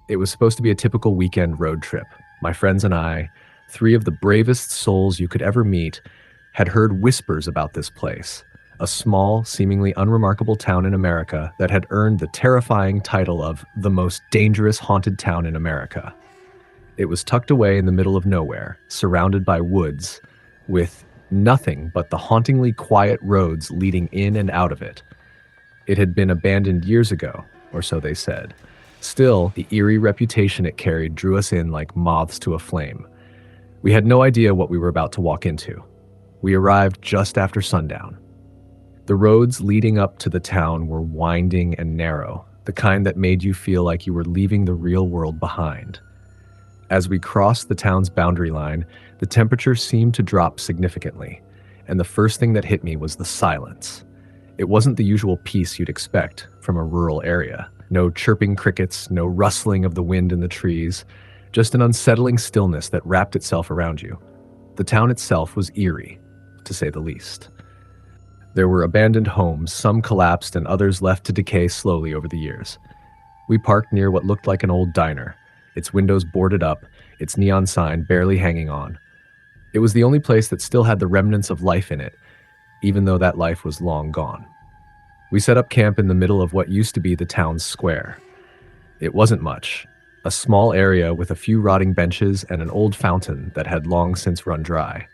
It was supposed to be a typical weekend road trip. My friends and I, three of the bravest souls you could ever meet, had heard whispers about this place, a small, seemingly unremarkable town in America that had earned the terrifying title of the most dangerous haunted town in America. It was tucked away in the middle of nowhere, surrounded by woods, with nothing but the hauntingly quiet roads leading in and out of it. It had been abandoned years ago, or so they said. Still, the eerie reputation it carried drew us in like moths to a flame. We had no idea what we were about to walk into. We arrived just after sundown. The roads leading up to the town were winding and narrow, the kind that made you feel like you were leaving the real world behind. As we crossed the town's boundary line, the temperature seemed to drop significantly, and the first thing that hit me was the silence. It wasn't the usual peace you'd expect from a rural area. No chirping crickets, no rustling of the wind in the trees, just an unsettling stillness that wrapped itself around you. The town itself was eerie, to say the least. There were abandoned homes, some collapsed and others left to decay slowly over the years. We parked near what looked like an old diner, its windows boarded up, its neon sign barely hanging on. It was the only place that still had the remnants of life in it, even though that life was long gone. We set up camp in the middle of what used to be the town's square. It wasn't much, a small area with a few rotting benches and an old fountain that had long since run dry.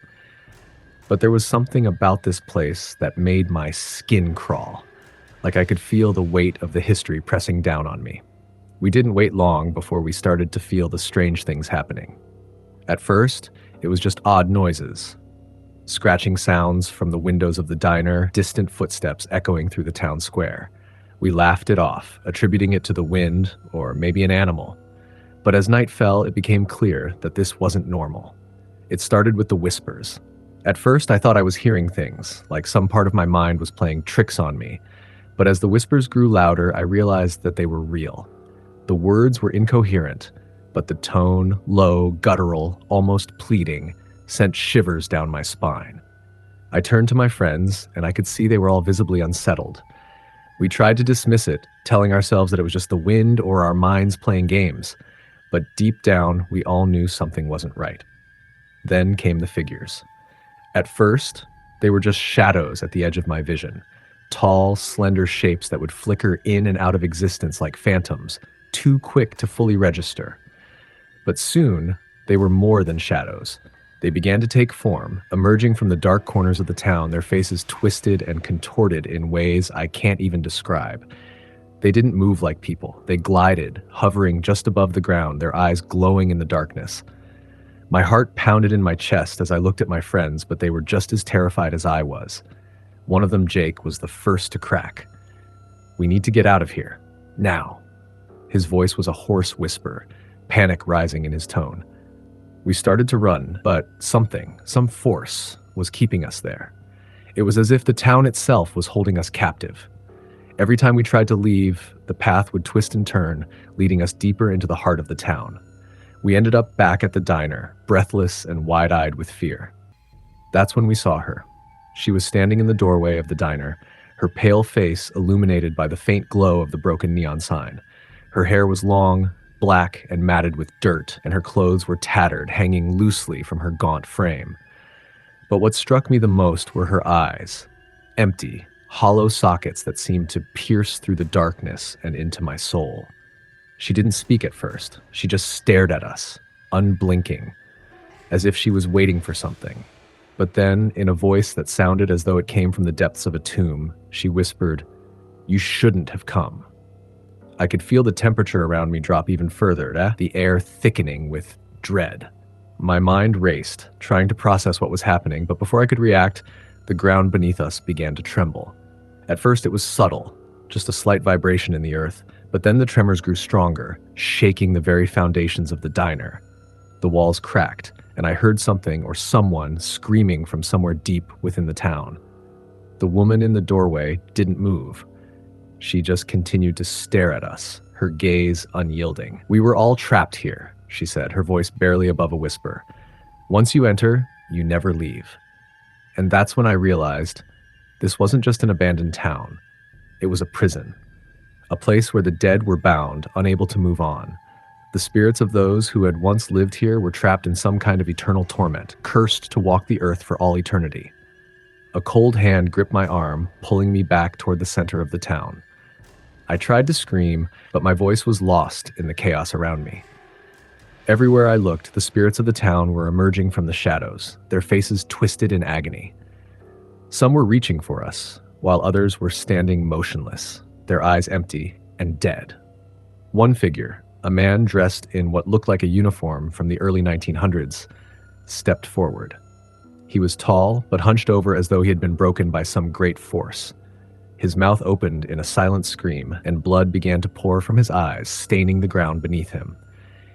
But there was something about this place that made my skin crawl, like I could feel the weight of the history pressing down on me. We didn't wait long before we started to feel the strange things happening. At first, it was just odd noises. Scratching sounds from the windows of the diner, distant footsteps echoing through the town square. We laughed it off, attributing it to the wind or maybe an animal. But as night fell, it became clear that this wasn't normal. It started with the whispers. At first, I thought I was hearing things, like some part of my mind was playing tricks on me. But as the whispers grew louder, I realized that they were real. The words were incoherent, but the tone, low, guttural, almost pleading, sent shivers down my spine. I turned to my friends, and I could see they were all visibly unsettled. We tried to dismiss it, telling ourselves that it was just the wind or our minds playing games, but deep down, we all knew something wasn't right. Then came the figures. At first, they were just shadows at the edge of my vision, tall, slender shapes that would flicker in and out of existence like phantoms, too quick to fully register. But soon, they were more than shadows. They began to take form, emerging from the dark corners of the town, their faces twisted and contorted in ways I can't even describe. They didn't move like people. They glided, hovering just above the ground, their eyes glowing in the darkness. My heart pounded in my chest as I looked at my friends, but they were just as terrified as I was. One of them, Jake, was the first to crack. "We need to get out of here. Now." His voice was a hoarse whisper, panic rising in his tone. We started to run, but some force, was keeping us there. It was as if the town itself was holding us captive. Every time we tried to leave, the path would twist and turn, leading us deeper into the heart of the town. We ended up back at the diner, breathless and wide-eyed with fear. That's when we saw her. She was standing in the doorway of the diner, her pale face illuminated by the faint glow of the broken neon sign. Her hair was long, black and matted with dirt, and her clothes were tattered, hanging loosely from her gaunt frame. But what struck me the most were her eyes, empty, hollow sockets that seemed to pierce through the darkness and into my soul. She didn't speak at first. She just stared at us, unblinking, as if she was waiting for something. But then, in a voice that sounded as though it came from the depths of a tomb, she whispered, "You shouldn't have come." I could feel the temperature around me drop even further, the air thickening with dread. My mind raced, trying to process what was happening, but before I could react, the ground beneath us began to tremble. At first it was subtle, just a slight vibration in the earth, but then the tremors grew stronger, shaking the very foundations of the diner. The walls cracked, and I heard something or someone screaming from somewhere deep within the town. The woman in the doorway didn't move. She just continued to stare at us, her gaze unyielding. "We were all trapped here," she said, her voice barely above a whisper. "Once you enter, you never leave." And that's when I realized this wasn't just an abandoned town. It was a prison. A place where the dead were bound, unable to move on. The spirits of those who had once lived here were trapped in some kind of eternal torment, cursed to walk the earth for all eternity. A cold hand gripped my arm, pulling me back toward the center of the town. I tried to scream, but my voice was lost in the chaos around me. Everywhere I looked, the spirits of the town were emerging from the shadows, their faces twisted in agony. Some were reaching for us, while others were standing motionless, their eyes empty and dead. One figure, a man dressed in what looked like a uniform from the early 1900s, stepped forward. He was tall, but hunched over as though he had been broken by some great force. His mouth opened in a silent scream, and blood began to pour from his eyes, staining the ground beneath him.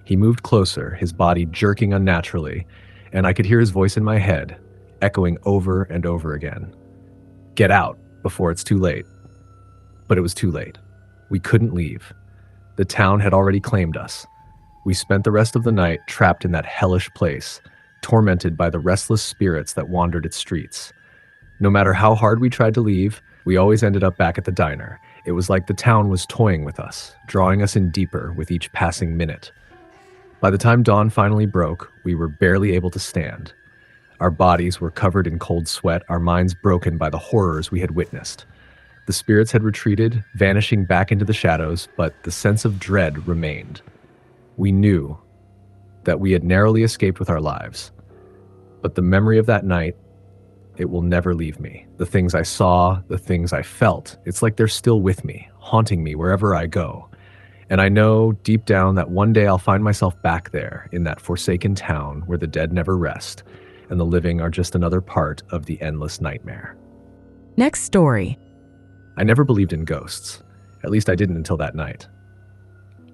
He moved closer, his body jerking unnaturally, and I could hear his voice in my head, echoing over and over again. "Get out, before it's too late." But it was too late. We couldn't leave. The town had already claimed us. We spent the rest of the night trapped in that hellish place, tormented by the restless spirits that wandered its streets. No matter how hard we tried to leave, we always ended up back at the diner. It was like the town was toying with us, drawing us in deeper with each passing minute. By the time dawn finally broke, we were barely able to stand. Our bodies were covered in cold sweat, our minds broken by the horrors we had witnessed. The spirits had retreated, vanishing back into the shadows, but the sense of dread remained. We knew that we had narrowly escaped with our lives. But the memory of that night, it will never leave me. The things I saw, the things I felt, it's like they're still with me, haunting me wherever I go. And I know deep down that one day I'll find myself back there in that forsaken town where the dead never rest and the living are just another part of the endless nightmare. Next story. I never believed in ghosts. At least I didn't until that night.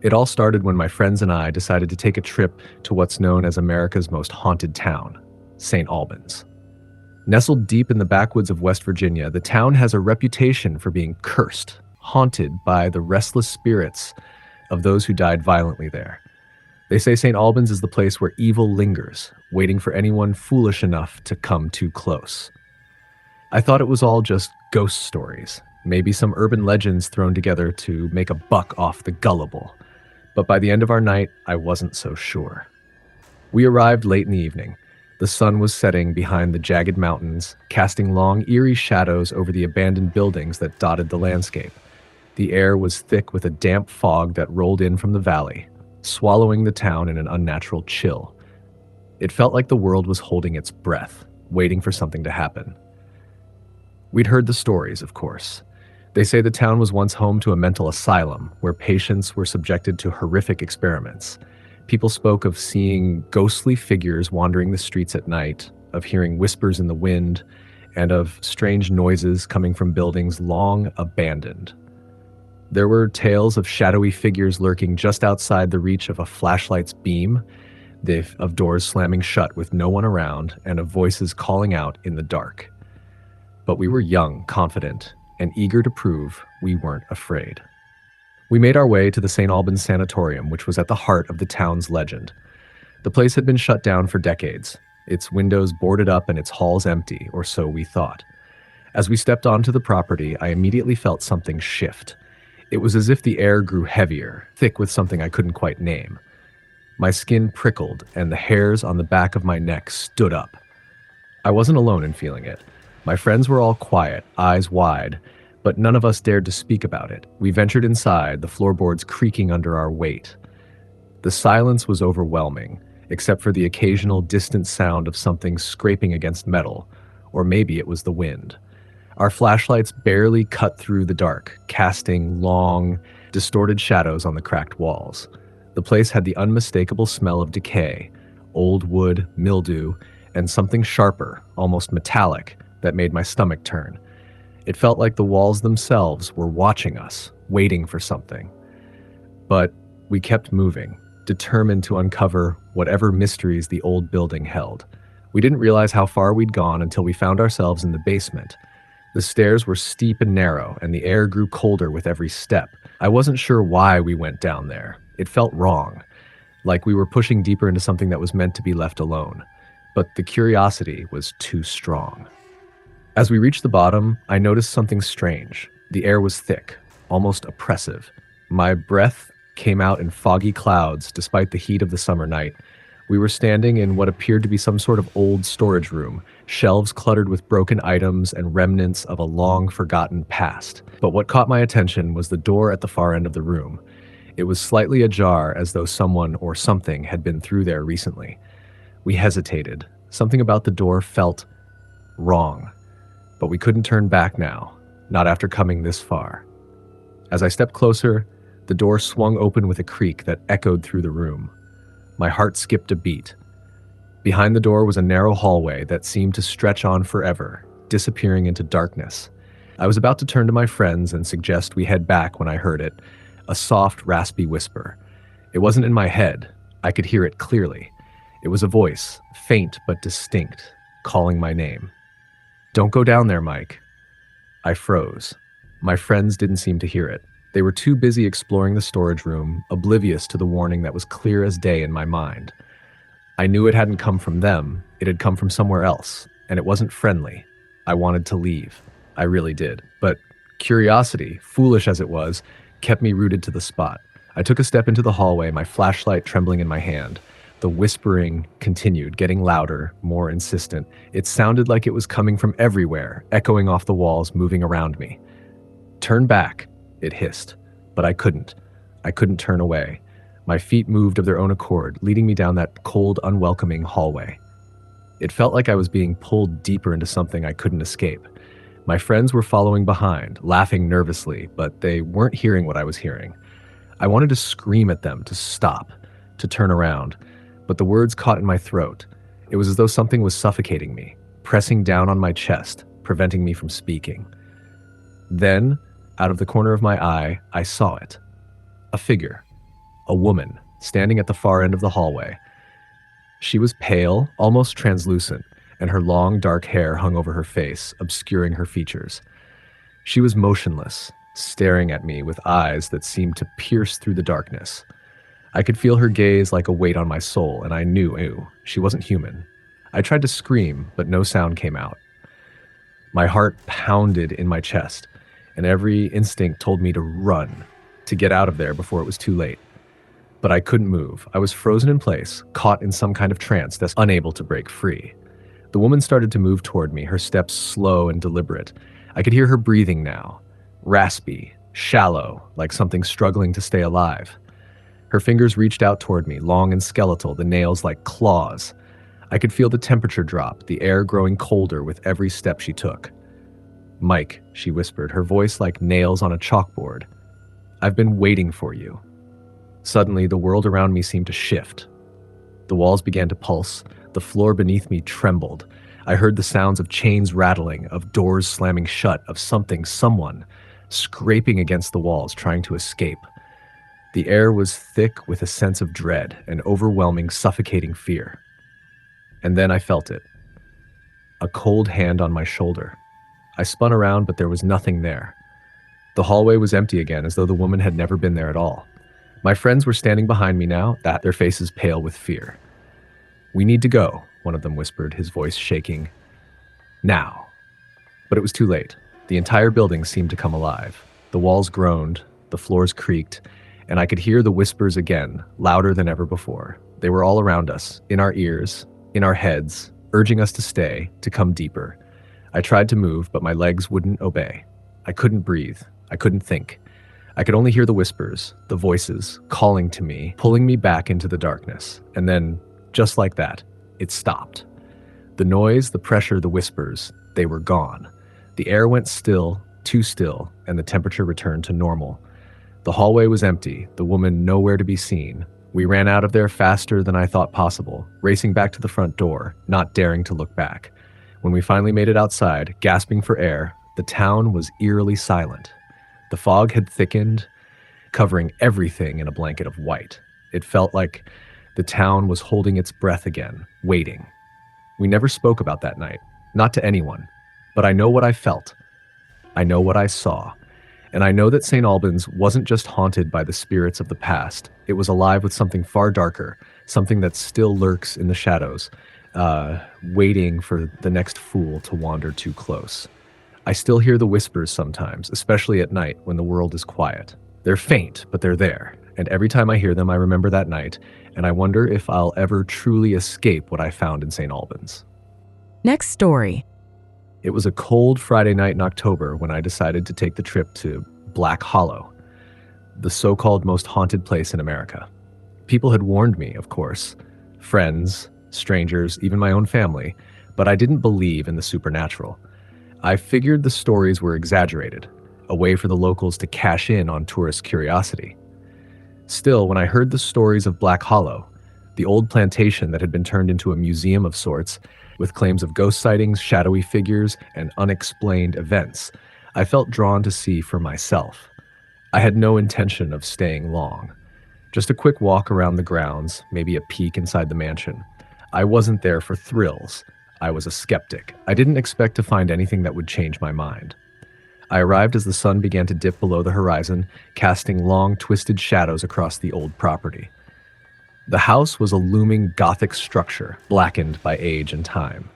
It all started when my friends and I decided to take a trip to what's known as America's most haunted town, St. Albans. Nestled deep in the backwoods of West Virginia, the town has a reputation for being cursed, haunted by the restless spirits of those who died violently there. They say St. Albans is the place where evil lingers, waiting for anyone foolish enough to come too close. I thought it was all just ghost stories, maybe some urban legends thrown together to make a buck off the gullible. But by the end of our night, I wasn't so sure. We arrived late in the evening. The sun was setting behind the jagged mountains, casting long, eerie shadows over the abandoned buildings that dotted the landscape. The air was thick with a damp fog that rolled in from the valley, swallowing the town in an unnatural chill. It felt like the world was holding its breath, waiting for something to happen. We'd heard the stories, of course. They say the town was once home to a mental asylum where patients were subjected to horrific experiments. People spoke of seeing ghostly figures wandering the streets at night, of hearing whispers in the wind, and of strange noises coming from buildings long abandoned. There were tales of shadowy figures lurking just outside the reach of a flashlight's beam, of doors slamming shut with no one around, and of voices calling out in the dark. But we were young, confident, and eager to prove we weren't afraid. We made our way to the St. Albans Sanatorium, which was at the heart of the town's legend. The place had been shut down for decades, its windows boarded up and its halls empty, or so we thought. As we stepped onto the property, I immediately felt something shift. It was as if the air grew heavier, thick with something I couldn't quite name. My skin prickled, and the hairs on the back of my neck stood up. I wasn't alone in feeling it. My friends were all quiet, eyes wide, but none of us dared to speak about it. We ventured inside, the floorboards creaking under our weight. The silence was overwhelming, except for the occasional distant sound of something scraping against metal, or maybe it was the wind. Our flashlights barely cut through the dark, casting long, distorted shadows on the cracked walls. The place had the unmistakable smell of decay, old wood, mildew, and something sharper, almost metallic, that made my stomach turn. It felt like the walls themselves were watching us, waiting for something. But we kept moving, determined to uncover whatever mysteries the old building held. We didn't realize how far we'd gone until we found ourselves in the basement. The stairs were steep and narrow, and the air grew colder with every step. I wasn't sure why we went down there. It felt wrong, like we were pushing deeper into something that was meant to be left alone. But the curiosity was too strong. As we reached the bottom, I noticed something strange. The air was thick, almost oppressive. My breath came out in foggy clouds despite the heat of the summer night. We were standing in what appeared to be some sort of old storage room, shelves cluttered with broken items and remnants of a long forgotten past. But what caught my attention was the door at the far end of the room. It was slightly ajar, as though someone or something had been through there recently. We hesitated. Something about the door felt wrong. But we couldn't turn back now, not after coming this far. As I stepped closer, the door swung open with a creak that echoed through the room. My heart skipped a beat. Behind the door was a narrow hallway that seemed to stretch on forever, disappearing into darkness. I was about to turn to my friends and suggest we head back when I heard it, a soft, raspy whisper. It wasn't in my head. I could hear it clearly. It was a voice, faint but distinct, calling my name. "Don't go down there, Mike." I froze. My friends didn't seem to hear it. They were too busy exploring the storage room, oblivious to the warning that was clear as day in my mind. I knew it hadn't come from them. It had come from somewhere else, and it wasn't friendly. I wanted to leave. I really did. But curiosity, foolish as it was, kept me rooted to the spot. I took a step into the hallway, my flashlight trembling in my hand. The whispering continued, getting louder, more insistent. It sounded like it was coming from everywhere, echoing off the walls, moving around me. "Turn back," it hissed, but I couldn't. I couldn't turn away. My feet moved of their own accord, leading me down that cold, unwelcoming hallway. It felt like I was being pulled deeper into something I couldn't escape. My friends were following behind, laughing nervously, but they weren't hearing what I was hearing. I wanted to scream at them to stop, to turn around, but the words caught in my throat. It was as though something was suffocating me, pressing down on my chest, preventing me from speaking. Then, out of the corner of my eye, I saw it. A figure. A woman, standing at the far end of the hallway. She was pale, almost translucent, and her long, dark hair hung over her face, obscuring her features. She was motionless, staring at me with eyes that seemed to pierce through the darkness. I could feel her gaze like a weight on my soul, and I knew she wasn't human. I tried to scream, but no sound came out. My heart pounded in my chest, and every instinct told me to run, to get out of there before it was too late. But I couldn't move. I was frozen in place, caught in some kind of trance that's unable to break free. The woman started to move toward me, her steps slow and deliberate. I could hear her breathing now, raspy, shallow, like something struggling to stay alive. Her fingers reached out toward me, long and skeletal, the nails like claws. I could feel the temperature drop, the air growing colder with every step she took. "Mike," she whispered, her voice like nails on a chalkboard. "I've been waiting for you." Suddenly, the world around me seemed to shift. The walls began to pulse. The floor beneath me trembled. I heard the sounds of chains rattling, of doors slamming shut, of someone, scraping against the walls, trying to escape. The air was thick with a sense of dread, an overwhelming, suffocating fear. And then I felt it. A cold hand on my shoulder. I spun around, but there was nothing there. The hallway was empty again, as though the woman had never been there at all. My friends were standing behind me now, their faces pale with fear. "We need to go," one of them whispered, his voice shaking. "Now." But it was too late. The entire building seemed to come alive. The walls groaned, the floors creaked, and I could hear the whispers again, louder than ever before. They were all around us, in our ears, in our heads, urging us to stay, to come deeper. I tried to move, but my legs wouldn't obey. I couldn't breathe. I couldn't think. I could only hear the whispers, the voices, calling to me, pulling me back into the darkness. And then, just like that, it stopped. The noise, the pressure, the whispers, they were gone. The air went still, too still, and the temperature returned to normal. The hallway was empty, the woman nowhere to be seen. We ran out of there faster than I thought possible, racing back to the front door, not daring to look back. When we finally made it outside, gasping for air, the town was eerily silent. The fog had thickened, covering everything in a blanket of white. It felt like the town was holding its breath again, waiting. We never spoke about that night, not to anyone. But I know what I felt. I know what I saw. And I know that St. Albans wasn't just haunted by the spirits of the past. It was alive with something far darker, something that still lurks in the shadows, waiting for the next fool to wander too close. I still hear the whispers sometimes, especially at night when the world is quiet. They're faint, but they're there, And every time I hear them, I remember that night, and I wonder if I'll ever truly escape what I found in St. Albans. Next story. It was a cold Friday night in October when I decided to take the trip to Black Hollow, the so-called most haunted place in America. People had warned me, of course, friends, strangers, even my own family, but I didn't believe in the supernatural. I figured the stories were exaggerated, a way for the locals to cash in on tourist curiosity. Still, when I heard the stories of Black Hollow, the old plantation that had been turned into a museum of sorts, with claims of ghost sightings, shadowy figures, and unexplained events, I felt drawn to see for myself. I had no intention of staying long. Just a quick walk around the grounds, maybe a peek inside the mansion. I wasn't there for thrills. I was a skeptic. I didn't expect to find anything that would change my mind. I arrived as the sun began to dip below the horizon, casting long, twisted shadows across the old property. The house was a looming Gothic structure, blackened by age and time.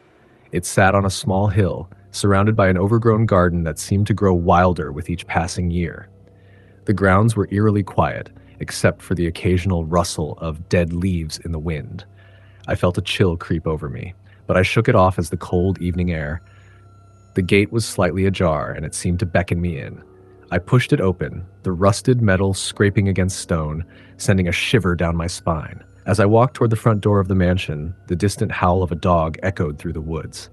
It sat on a small hill, surrounded by an overgrown garden that seemed to grow wilder with each passing year. The grounds were eerily quiet, except for the occasional rustle of dead leaves in the wind. I felt a chill creep over me, but I shook it off as the cold evening air. The gate was slightly ajar, and it seemed to beckon me in. I pushed it open, the rusted metal scraping against stone, sending a shiver down my spine. As I walked toward the front door of the mansion, the distant howl of a dog echoed through the woods.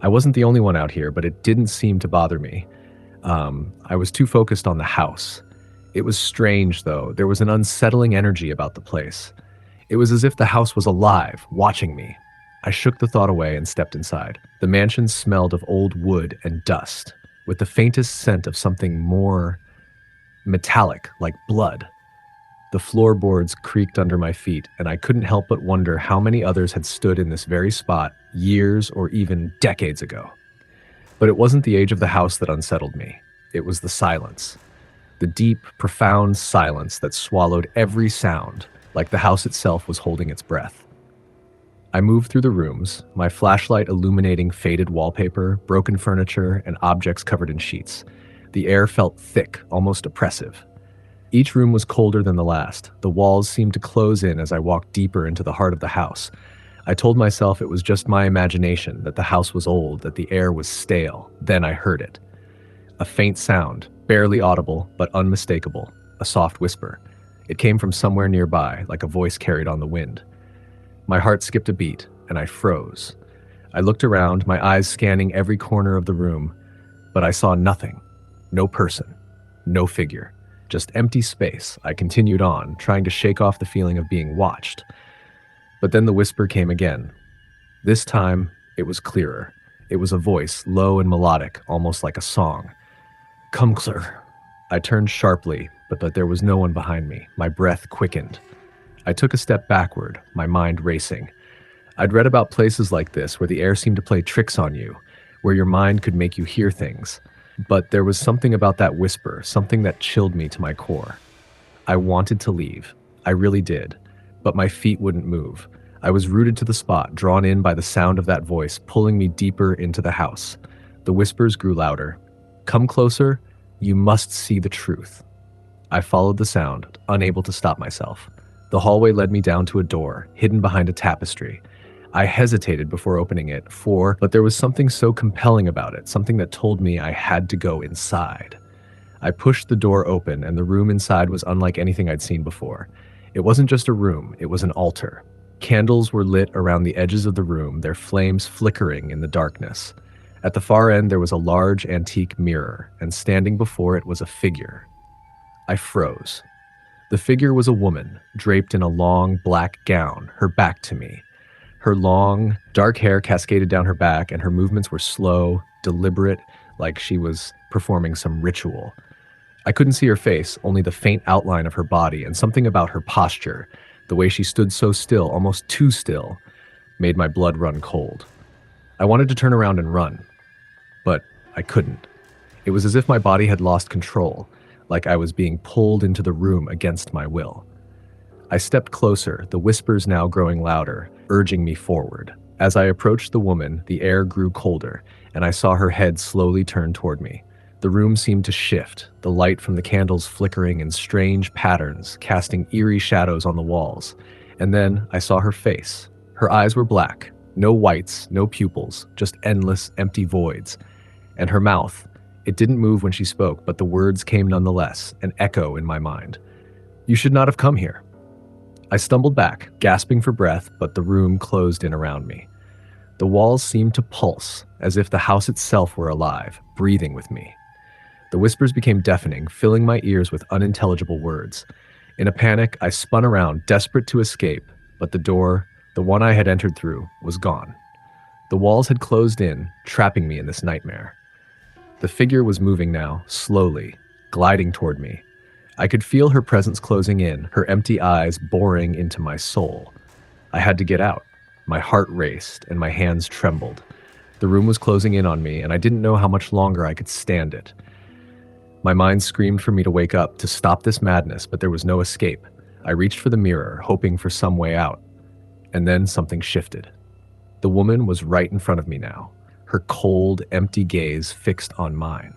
I wasn't the only one out here, but it didn't seem to bother me. I was too focused on the house. It was strange, though. There was an unsettling energy about the place. It was as if the house was alive, watching me. I shook the thought away and stepped inside. The mansion smelled of old wood and dust, with the faintest scent of something more metallic, like blood. The floorboards creaked under my feet, and I couldn't help but wonder how many others had stood in this very spot years or even decades ago. But it wasn't the age of the house that unsettled me. It was the silence. The deep, profound silence that swallowed every sound, like the house itself was holding its breath. I moved through the rooms, my flashlight illuminating faded wallpaper, broken furniture, and objects covered in sheets. The air felt thick, almost oppressive. Each room was colder than the last. The walls seemed to close in as I walked deeper into the heart of the house. I told myself it was just my imagination, that the house was old, that the air was stale. Then I heard it. A faint sound, barely audible, but unmistakable. A soft whisper. It came from somewhere nearby, like a voice carried on the wind. My heart skipped a beat, and I froze. I looked around, my eyes scanning every corner of the room, but I saw nothing. No person. No figure. Just empty space. I continued on, trying to shake off the feeling of being watched. But then the whisper came again. This time, it was clearer. It was a voice, low and melodic, almost like a song. "Come clear." I turned sharply, but there was no one behind me. My breath quickened. I took a step backward, my mind racing. I'd read about places like this where the air seemed to play tricks on you, where your mind could make you hear things. But there was something about that whisper, something that chilled me to my core. I wanted to leave. I really did. But my feet wouldn't move. I was rooted to the spot, drawn in by the sound of that voice, pulling me deeper into the house. The whispers grew louder. "Come closer. You must see the truth." I followed the sound, unable to stop myself. The hallway led me down to a door, hidden behind a tapestry. I hesitated before opening it, but there was something so compelling about it, something that told me I had to go inside. I pushed the door open, and the room inside was unlike anything I'd seen before. It wasn't just a room, it was an altar. Candles were lit around the edges of the room, their flames flickering in the darkness. At the far end, there was a large antique mirror, and standing before it was a figure. I froze. The figure was a woman, draped in a long, black gown, her back to me. Her long, dark hair cascaded down her back, and her movements were slow, deliberate, like she was performing some ritual. I couldn't see her face, only the faint outline of her body, and something about her posture, the way she stood so still, almost too still, made my blood run cold. I wanted to turn around and run, but I couldn't. It was as if my body had lost control, like I was being pulled into the room against my will. I stepped closer, the whispers now growing louder, urging me forward. As I approached the woman, the air grew colder, and I saw her head slowly turn toward me. The room seemed to shift, the light from the candles flickering in strange patterns, casting eerie shadows on the walls. And then I saw her face. Her eyes were black, no whites, no pupils, just endless, empty voids. And her mouth, it didn't move when she spoke, but the words came nonetheless, an echo in my mind. "You should not have come here." I stumbled back, gasping for breath, but the room closed in around me. The walls seemed to pulse, as if the house itself were alive, breathing with me. The whispers became deafening, filling my ears with unintelligible words. In a panic, I spun around, desperate to escape, but the door, the one I had entered through, was gone. The walls had closed in, trapping me in this nightmare. The figure was moving now, slowly, gliding toward me. I could feel her presence closing in, her empty eyes boring into my soul. I had to get out. My heart raced, and my hands trembled. The room was closing in on me, and I didn't know how much longer I could stand it. My mind screamed for me to wake up, to stop this madness, but there was no escape. I reached for the mirror, hoping for some way out. And then something shifted. The woman was right in front of me now, her cold, empty gaze fixed on mine.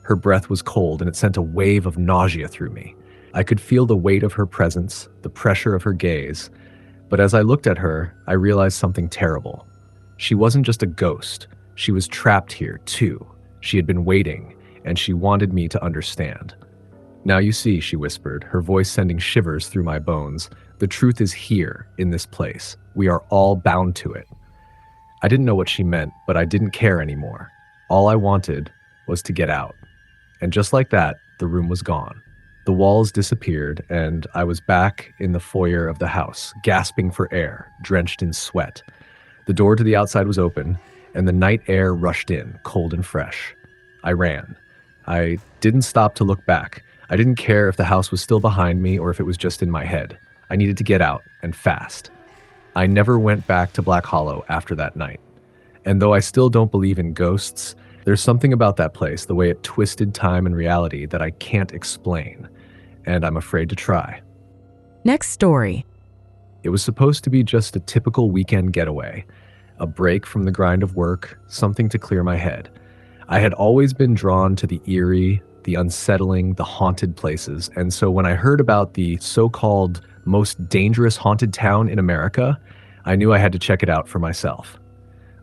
Her breath was cold, and it sent a wave of nausea through me. I could feel the weight of her presence, the pressure of her gaze. But as I looked at her, I realized something terrible. She wasn't just a ghost. She was trapped here, too. She had been waiting, and she wanted me to understand. "Now you see," she whispered, her voice sending shivers through my bones. "The truth is here, in this place. We are all bound to it." I didn't know what she meant, but I didn't care anymore. All I wanted was to get out. And just like that, the room was gone. The walls disappeared, and I was back in the foyer of the house, gasping for air, drenched in sweat. The door to the outside was open, and the night air rushed in, cold and fresh. I ran. I didn't stop to look back. I didn't care if the house was still behind me or if it was just in my head. I needed to get out, and fast. I never went back to Black Hollow after that night. And though I still don't believe in ghosts, there's something about that place, the way it twisted time and reality, that I can't explain. And I'm afraid to try. Next story. It was supposed to be just a typical weekend getaway, a break from the grind of work, something to clear my head. I had always been drawn to the eerie, the unsettling, the haunted places, and so when I heard about the so-called most dangerous haunted town in America, I knew I had to check it out for myself.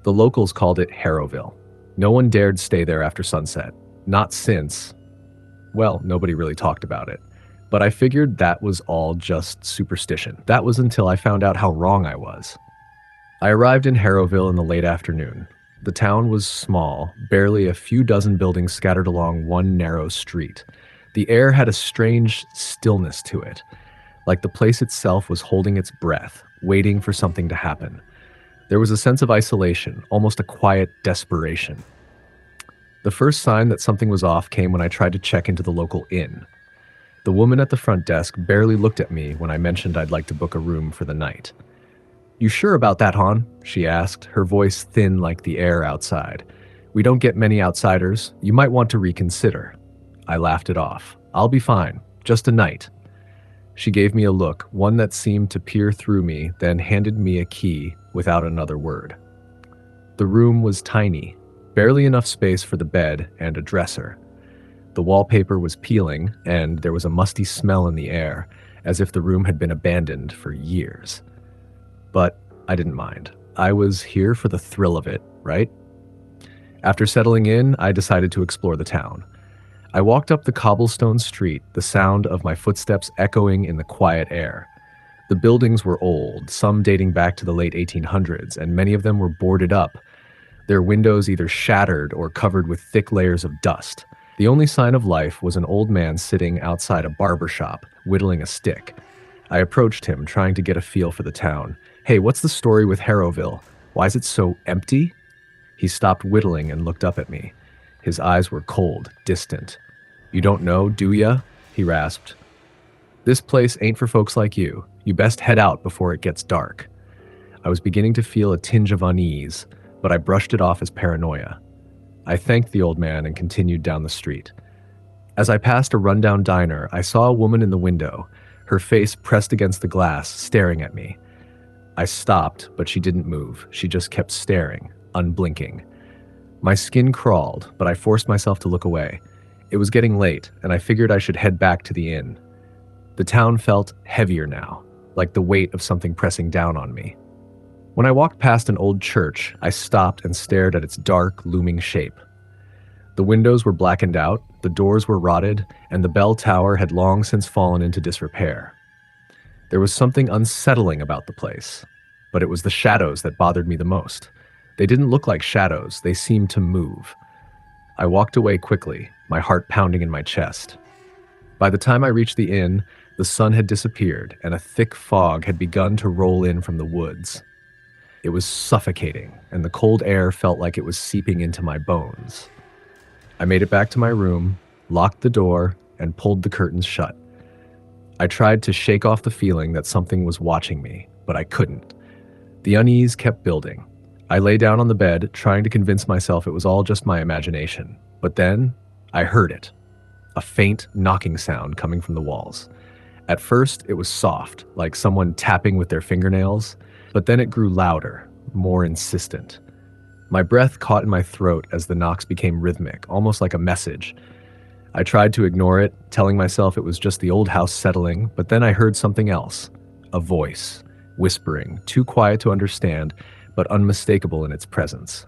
The locals called it Harrowville. No one dared stay there after sunset. Not since, well, nobody really talked about it. But I figured that was all just superstition. That was until I found out how wrong I was. I arrived in Harrowville in the late afternoon. The town was small, barely a few dozen buildings scattered along one narrow street. The air had a strange stillness to it, like the place itself was holding its breath, waiting for something to happen. There was a sense of isolation, almost a quiet desperation. The first sign that something was off came when I tried to check into the local inn. The woman at the front desk barely looked at me when I mentioned I'd like to book a room for the night. "You sure about that, hon?" she asked, her voice thin like the air outside. "We don't get many outsiders. You might want to reconsider." I laughed it off. "I'll be fine. Just a night." She gave me a look, one that seemed to peer through me, then handed me a key without another word. The room was tiny, barely enough space for the bed and a dresser. The wallpaper was peeling, and there was a musty smell in the air, as if the room had been abandoned for years. But I didn't mind. I was here for the thrill of it, right? After settling in, I decided to explore the town. I walked up the cobblestone street, the sound of my footsteps echoing in the quiet air. The buildings were old, some dating back to the late 1800s, and many of them were boarded up, their windows either shattered or covered with thick layers of dust. The only sign of life was an old man sitting outside a barber shop, whittling a stick. I approached him, trying to get a feel for the town. "Hey, what's the story with Harrowville? Why is it so empty?" He stopped whittling and looked up at me. His eyes were cold, distant. "You don't know, do ya?" he rasped. "This place ain't for folks like you. You best head out before it gets dark." I was beginning to feel a tinge of unease, but I brushed it off as paranoia. I thanked the old man and continued down the street. As I passed a rundown diner, I saw a woman in the window, her face pressed against the glass, staring at me. I stopped, but she didn't move. She just kept staring, unblinking. My skin crawled, but I forced myself to look away. It was getting late, and I figured I should head back to the inn. The town felt heavier now, like the weight of something pressing down on me. When I walked past an old church, I stopped and stared at its dark, looming shape. The windows were blackened out, the doors were rotted, and the bell tower had long since fallen into disrepair. There was something unsettling about the place, but it was the shadows that bothered me the most. They didn't look like shadows, they seemed to move. I walked away quickly, my heart pounding in my chest. By the time I reached the inn, the sun had disappeared, and a thick fog had begun to roll in from the woods. It was suffocating, and the cold air felt like it was seeping into my bones. I made it back to my room, locked the door, and pulled the curtains shut. I tried to shake off the feeling that something was watching me, but I couldn't. The unease kept building. I lay down on the bed, trying to convince myself it was all just my imagination. But then, I heard it. A faint knocking sound coming from the walls. At first, it was soft, like someone tapping with their fingernails, but then it grew louder, more insistent. My breath caught in my throat as the knocks became rhythmic, almost like a message. I tried to ignore it, telling myself it was just the old house settling, but then I heard something else. A voice, whispering, too quiet to understand, but unmistakable in its presence.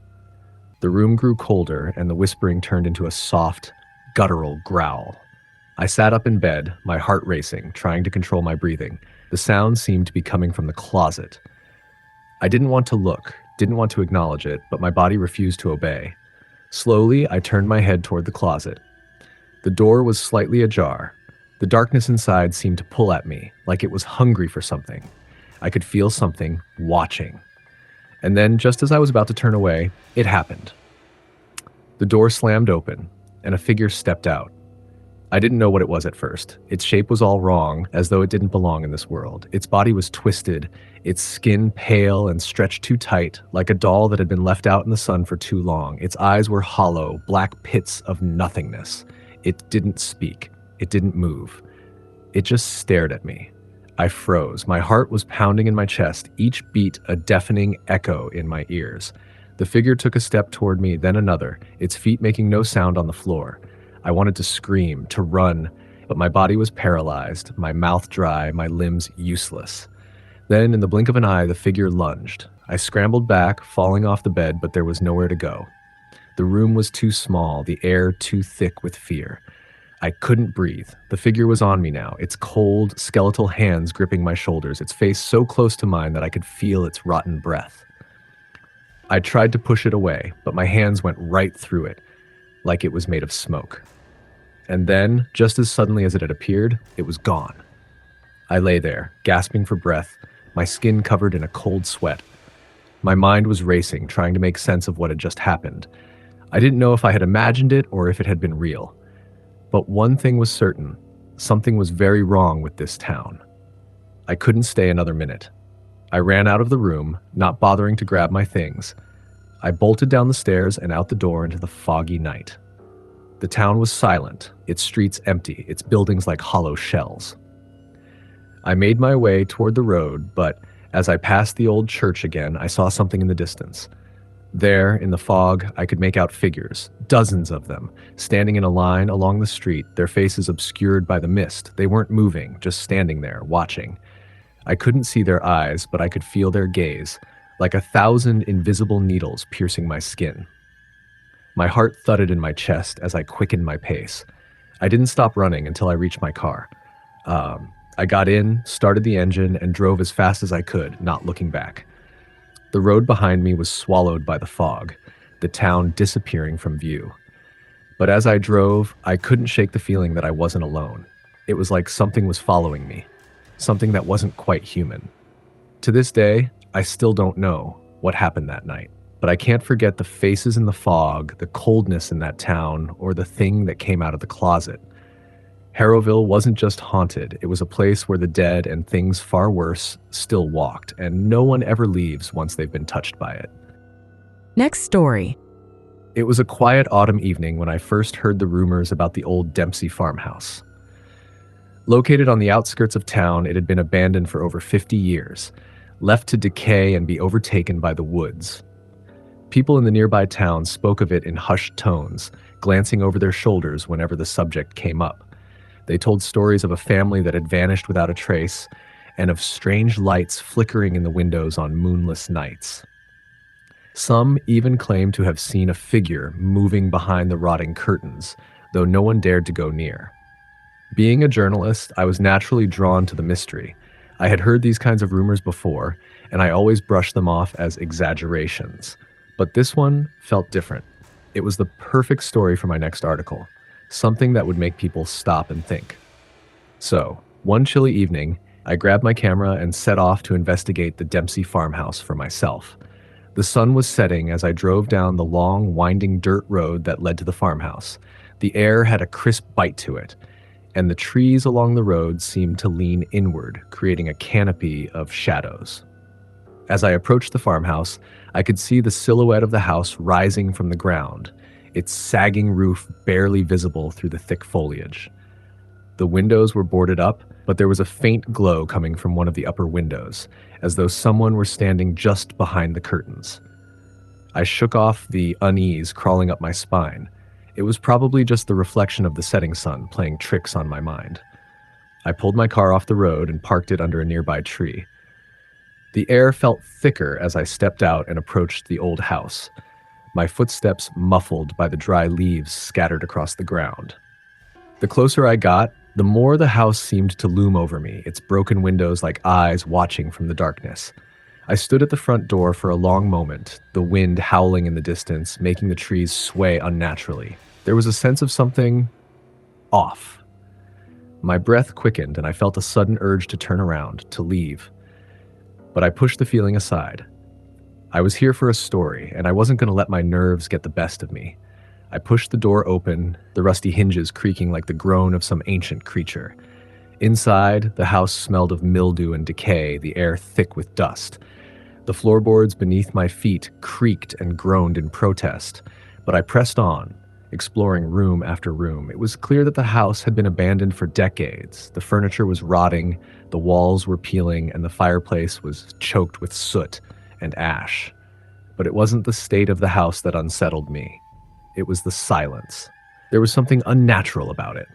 The room grew colder, and the whispering turned into a soft, guttural growl. I sat up in bed, my heart racing, trying to control my breathing. The sound seemed to be coming from the closet. I didn't want to look, didn't want to acknowledge it, but my body refused to obey. Slowly, I turned my head toward the closet. The door was slightly ajar. The darkness inside seemed to pull at me, like it was hungry for something. I could feel something watching. And then, just as I was about to turn away, it happened. The door slammed open, and a figure stepped out. I didn't know what it was at first. Its shape was all wrong, as though it didn't belong in this world. Its body was twisted, its skin pale and stretched too tight, like a doll that had been left out in the sun for too long. Its eyes were hollow, black pits of nothingness. It didn't speak. It didn't move. It just stared at me. I froze. My heart was pounding in my chest, each beat a deafening echo in my ears. The figure took a step toward me, then another, its feet making no sound on the floor. I wanted to scream, to run, but my body was paralyzed, my mouth dry, my limbs useless. Then, in the blink of an eye, the figure lunged. I scrambled back, falling off the bed, but there was nowhere to go. The room was too small, the air too thick with fear. I couldn't breathe. The figure was on me now, its cold, skeletal hands gripping my shoulders, its face so close to mine that I could feel its rotten breath. I tried to push it away, but my hands went right through it, like it was made of smoke. And then, just as suddenly as it had appeared, it was gone. I lay there, gasping for breath, my skin covered in a cold sweat. My mind was racing, trying to make sense of what had just happened. I didn't know if I had imagined it or if it had been real. But one thing was certain, something was very wrong with this town. I couldn't stay another minute. I ran out of the room, not bothering to grab my things. I bolted down the stairs and out the door into the foggy night. The town was silent, its streets empty, its buildings like hollow shells. I made my way toward the road, but as I passed the old church again, I saw something in the distance. There, in the fog, I could make out figures, dozens of them, standing in a line along the street, their faces obscured by the mist. They weren't moving, just standing there, watching. I couldn't see their eyes, but I could feel their gaze, like 1,000 invisible needles piercing my skin. My heart thudded in my chest as I quickened my pace. I didn't stop running until I reached my car. I got in, started the engine, and drove as fast as I could, not looking back. The road behind me was swallowed by the fog, the town disappearing from view. But as I drove, I couldn't shake the feeling that I wasn't alone. It was like something was following me, something that wasn't quite human. To this day, I still don't know what happened that night. But I can't forget the faces in the fog, the coldness in that town, or the thing that came out of the closet. Harrowville wasn't just haunted, it was a place where the dead and things far worse still walked, and no one ever leaves once they've been touched by it. Next story. It was a quiet autumn evening when I first heard the rumors about the old Dempsey farmhouse. Located on the outskirts of town, it had been abandoned for over 50 years, left to decay and be overtaken by the woods. People in the nearby town spoke of it in hushed tones, glancing over their shoulders whenever the subject came up. They told stories of a family that had vanished without a trace, and of strange lights flickering in the windows on moonless nights. Some even claimed to have seen a figure moving behind the rotting curtains, though no one dared to go near. Being a journalist, I was naturally drawn to the mystery. I had heard these kinds of rumors before, and I always brushed them off as exaggerations. But this one felt different. It was the perfect story for my next article, something that would make people stop and think. So, one chilly evening, I grabbed my camera and set off to investigate the Dempsey farmhouse for myself. The sun was setting as I drove down the long, winding dirt road that led to the farmhouse. The air had a crisp bite to it, and the trees along the road seemed to lean inward, creating a canopy of shadows. As I approached the farmhouse, I could see the silhouette of the house rising from the ground, its sagging roof barely visible through the thick foliage. The windows were boarded up, but there was a faint glow coming from one of the upper windows, as though someone were standing just behind the curtains. I shook off the unease crawling up my spine. It was probably just the reflection of the setting sun playing tricks on my mind. I pulled my car off the road and parked it under a nearby tree. The air felt thicker as I stepped out and approached the old house, my footsteps muffled by the dry leaves scattered across the ground. The closer I got, the more the house seemed to loom over me, its broken windows like eyes watching from the darkness. I stood at the front door for a long moment, the wind howling in the distance, making the trees sway unnaturally. There was a sense of something off. My breath quickened and I felt a sudden urge to turn around, to leave. But I pushed the feeling aside. I was here for a story, and I wasn't going to let my nerves get the best of me. I pushed the door open, the rusty hinges creaking like the groan of some ancient creature. Inside, the house smelled of mildew and decay, the air thick with dust. The floorboards beneath my feet creaked and groaned in protest, but I pressed on, exploring room after room. It was clear that the house had been abandoned for decades. The furniture was rotting, the walls were peeling, and the fireplace was choked with soot and ash. But it wasn't the state of the house that unsettled me. It was the silence. There was something unnatural about it.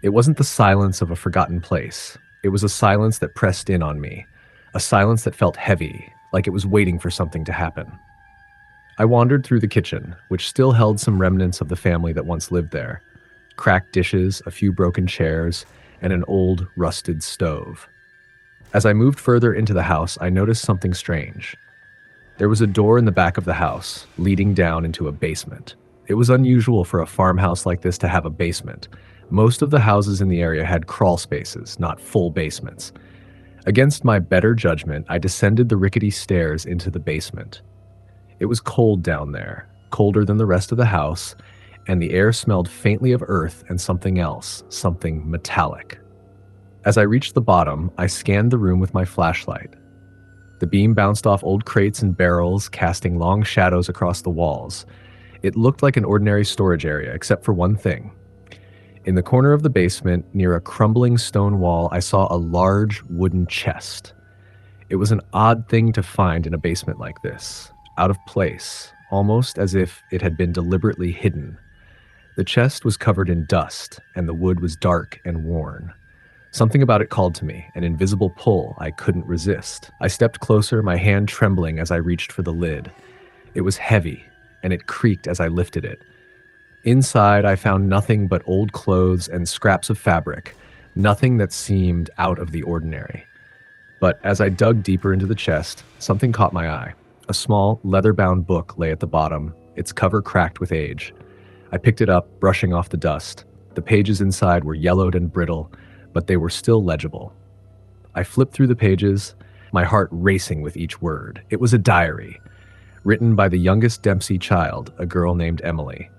It wasn't the silence of a forgotten place. It was a silence that pressed in on me, a silence that felt heavy, like it was waiting for something to happen. I wandered through the kitchen, which still held some remnants of the family that once lived there. Cracked dishes, a few broken chairs, and an old, rusted stove. As I moved further into the house, I noticed something strange. There was a door in the back of the house, leading down into a basement. It was unusual for a farmhouse like this to have a basement. Most of the houses in the area had crawl spaces, not full basements. Against my better judgment, I descended the rickety stairs into the basement. It was cold down there, colder than the rest of the house, and the air smelled faintly of earth and something else, something metallic. As I reached the bottom, I scanned the room with my flashlight. The beam bounced off old crates and barrels, casting long shadows across the walls. It looked like an ordinary storage area, except for one thing. In the corner of the basement, near a crumbling stone wall, I saw a large wooden chest. It was an odd thing to find in a basement like this, out of place, almost as if it had been deliberately hidden. The chest was covered in dust, and the wood was dark and worn. Something about it called to me, an invisible pull I couldn't resist. I stepped closer, my hand trembling as I reached for the lid. It was heavy, and it creaked as I lifted it. Inside, I found nothing but old clothes and scraps of fabric, nothing that seemed out of the ordinary. But as I dug deeper into the chest, something caught my eye. A small, leather-bound book lay at the bottom, its cover cracked with age. I picked it up, brushing off the dust. The pages inside were yellowed and brittle, but they were still legible. I flipped through the pages, my heart racing with each word. It was a diary, written by the youngest Dempsey child, a girl named Emily.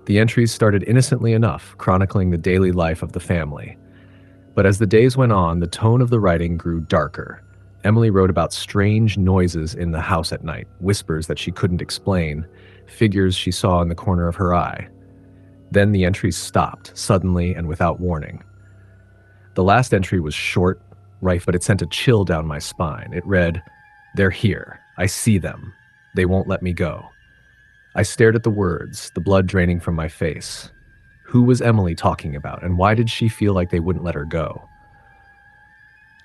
The entries started innocently enough, chronicling the daily life of the family. But as the days went on, the tone of the writing grew darker. Emily wrote about strange noises in the house at night, whispers that she couldn't explain, figures she saw in the corner of her eye. Then the entries stopped, suddenly and without warning. The last entry was short, rife, but it sent a chill down my spine. It read, "They're here. I see them. They won't let me go. I stared at the words, the blood draining from my face. Who was Emily talking about, and why did she feel like they wouldn't let her go?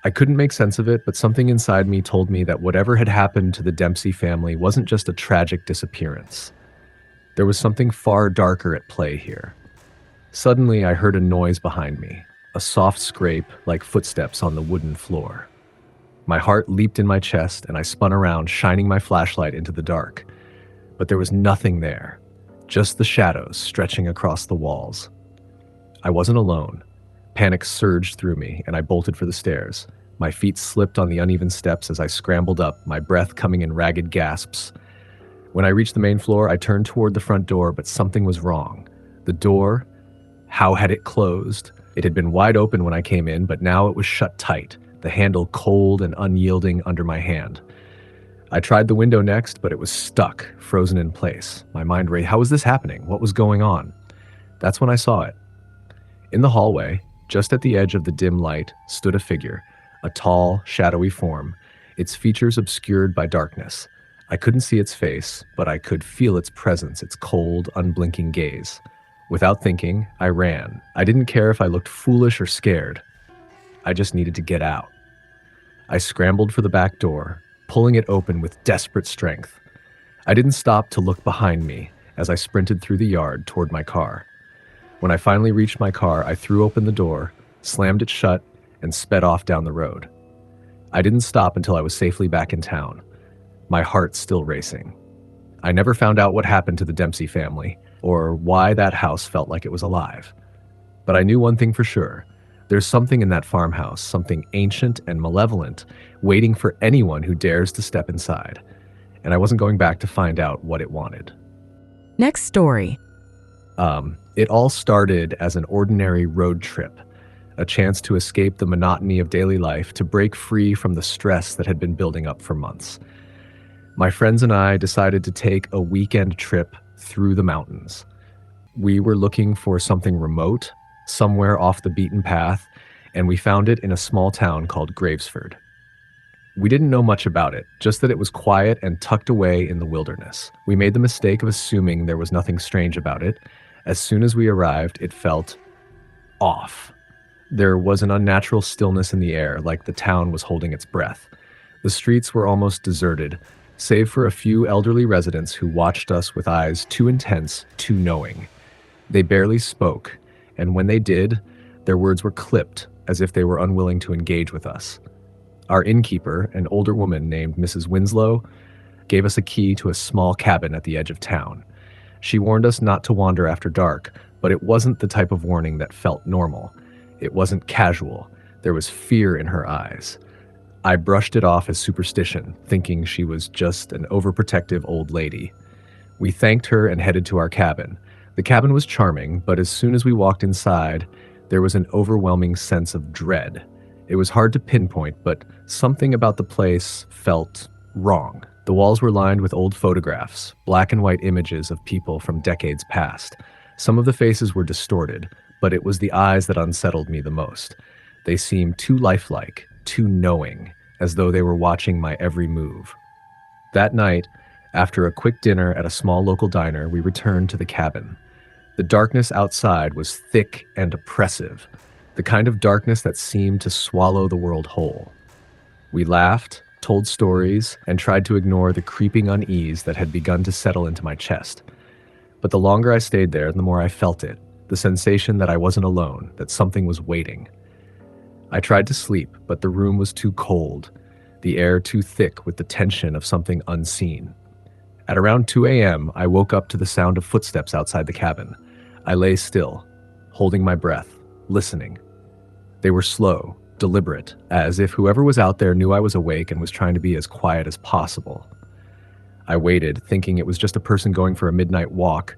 I couldn't make sense of it, but something inside me told me that whatever had happened to the Dempsey family wasn't just a tragic disappearance. There was something far darker at play here. Suddenly, I heard a noise behind me, a soft scrape like footsteps on the wooden floor. My heart leaped in my chest, and I spun around, shining my flashlight into the dark. But there was nothing there, just the shadows stretching across the walls. I wasn't alone. Panic surged through me, and I bolted for the stairs. My feet slipped on the uneven steps as I scrambled up, my breath coming in ragged gasps. When I reached the main floor, I turned toward the front door, but something was wrong. The door, how had it closed? It had been wide open when I came in, but now it was shut tight, the handle cold and unyielding under my hand. I tried the window next, but it was stuck, frozen in place. My mind raced. How was this happening? What was going on? That's when I saw it. In the hallway, just at the edge of the dim light, stood a figure, a tall, shadowy form, its features obscured by darkness. I couldn't see its face, but I could feel its presence, its cold, unblinking gaze. Without thinking, I ran. I didn't care if I looked foolish or scared. I just needed to get out. I scrambled for the back door, pulling it open with desperate strength. I didn't stop to look behind me as I sprinted through the yard toward my car. When I finally reached my car, I threw open the door, slammed it shut, and sped off down the road. I didn't stop until I was safely back in town, my heart still racing. I never found out what happened to the Dempsey family or why that house felt like it was alive. But I knew one thing for sure. There's something in that farmhouse, something ancient and malevolent, waiting for anyone who dares to step inside. And I wasn't going back to find out what it wanted. Next story. It all started as an ordinary road trip, a chance to escape the monotony of daily life, to break free from the stress that had been building up for months. My friends and I decided to take a weekend trip through the mountains. We were looking for something remote, somewhere off the beaten path, and we found it in a small town called Gravesford. We didn't know much about it, just that it was quiet and tucked away in the wilderness. We made the mistake of assuming there was nothing strange about it. As soon as we arrived, it felt off. There was an unnatural stillness in the air, like the town was holding its breath. The streets were almost deserted, save for a few elderly residents who watched us with eyes too intense, too knowing. They barely spoke, and when they did, their words were clipped, as if they were unwilling to engage with us. Our innkeeper, an older woman named Mrs. Winslow, gave us a key to a small cabin at the edge of town. She warned us not to wander after dark, but it wasn't the type of warning that felt normal. It wasn't casual. There was fear in her eyes. I brushed it off as superstition, thinking she was just an overprotective old lady. We thanked her and headed to our cabin. The cabin was charming, but as soon as we walked inside, there was an overwhelming sense of dread. It was hard to pinpoint, but something about the place felt wrong. The walls were lined with old photographs, black and white images of people from decades past. Some of the faces were distorted, but it was the eyes that unsettled me the most. They seemed too lifelike, too knowing, as though they were watching my every move. That night, after a quick dinner at a small local diner, we returned to the cabin. The darkness outside was thick and oppressive, the kind of darkness that seemed to swallow the world whole. We laughed, told stories, and tried to ignore the creeping unease that had begun to settle into my chest. But the longer I stayed there, the more I felt it, the sensation that I wasn't alone, that something was waiting. I tried to sleep, but the room was too cold, the air too thick with the tension of something unseen. At around 2 a.m., I woke up to the sound of footsteps outside the cabin. I lay still, holding my breath, listening. They were slow, deliberate, as if whoever was out there knew I was awake and was trying to be as quiet as possible. I waited, thinking it was just a person going for a midnight walk,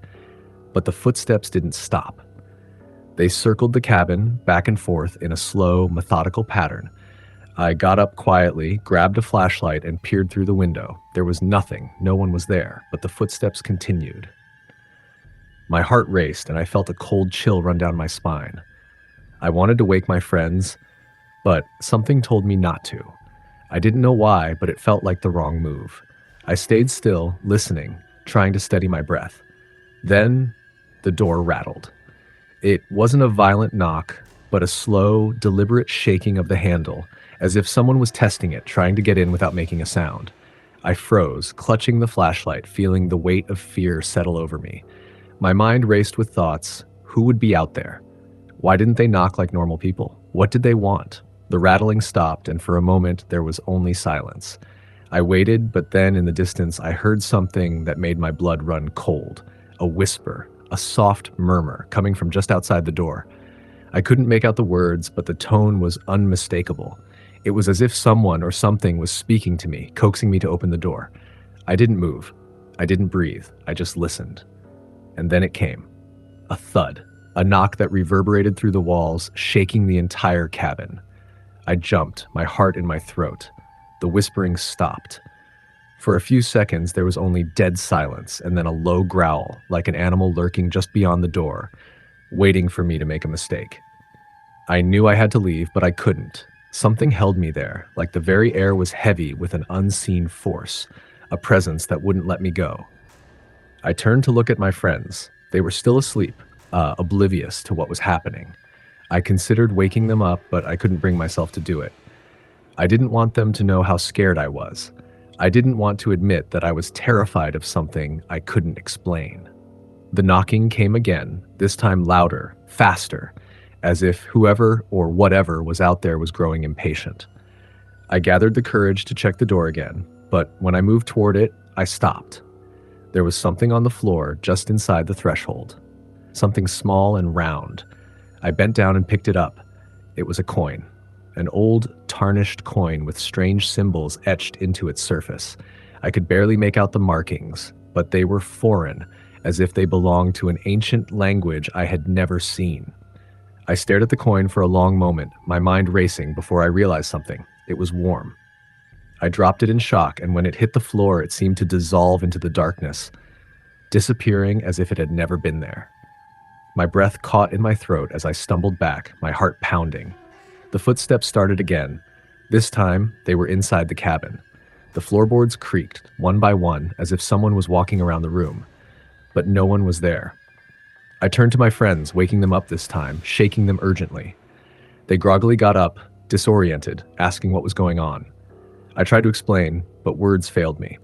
but the footsteps didn't stop. They circled the cabin, back and forth, in a slow, methodical pattern. I got up quietly, grabbed a flashlight, and peered through the window. There was nothing, no one was there, but the footsteps continued. My heart raced, and I felt a cold chill run down my spine. I wanted to wake my friends, but something told me not to. I didn't know why, but it felt like the wrong move. I stayed still, listening, trying to steady my breath. Then the door rattled. It wasn't a violent knock, but a slow, deliberate shaking of the handle, as if someone was testing it, trying to get in without making a sound. I froze, clutching the flashlight, feeling the weight of fear settle over me. My mind raced with thoughts. Who would be out there? Why didn't they knock like normal people? What did they want? The rattling stopped, and for a moment there was only silence. I waited, but then in the distance I heard something that made my blood run cold. A whisper, a soft murmur coming from just outside the door. I couldn't make out the words, but the tone was unmistakable. It was as if someone or something was speaking to me, coaxing me to open the door. I didn't move. I didn't breathe. I just listened. And then it came. A thud. A knock that reverberated through the walls, shaking the entire cabin. I jumped, my heart in my throat. The whispering stopped. For a few seconds, there was only dead silence, and then a low growl, like an animal lurking just beyond the door, waiting for me to make a mistake. I knew I had to leave, but I couldn't. Something held me there, like the very air was heavy with an unseen force, a presence that wouldn't let me go. I turned to look at my friends. They were still asleep, oblivious to what was happening. I considered waking them up, but I couldn't bring myself to do it. I didn't want them to know how scared I was. I didn't want to admit that I was terrified of something I couldn't explain. The knocking came again, this time louder, faster, as if whoever or whatever was out there was growing impatient. I gathered the courage to check the door again, but when I moved toward it, I stopped. There was something on the floor just inside the threshold. Something small and round. I bent down and picked it up. It was a coin. An old, tarnished coin with strange symbols etched into its surface. I could barely make out the markings, but they were foreign, as if they belonged to an ancient language I had never seen. I stared at the coin for a long moment, my mind racing before I realized something. It was warm. I dropped it in shock, and when it hit the floor, it seemed to dissolve into the darkness, disappearing as if it had never been there. My breath caught in my throat as I stumbled back, my heart pounding. The footsteps started again. This time, they were inside the cabin. The floorboards creaked, one by one, as if someone was walking around the room. But no one was there. I turned to my friends, waking them up this time, shaking them urgently. They groggily got up, disoriented, asking what was going on. I tried to explain, but words failed me.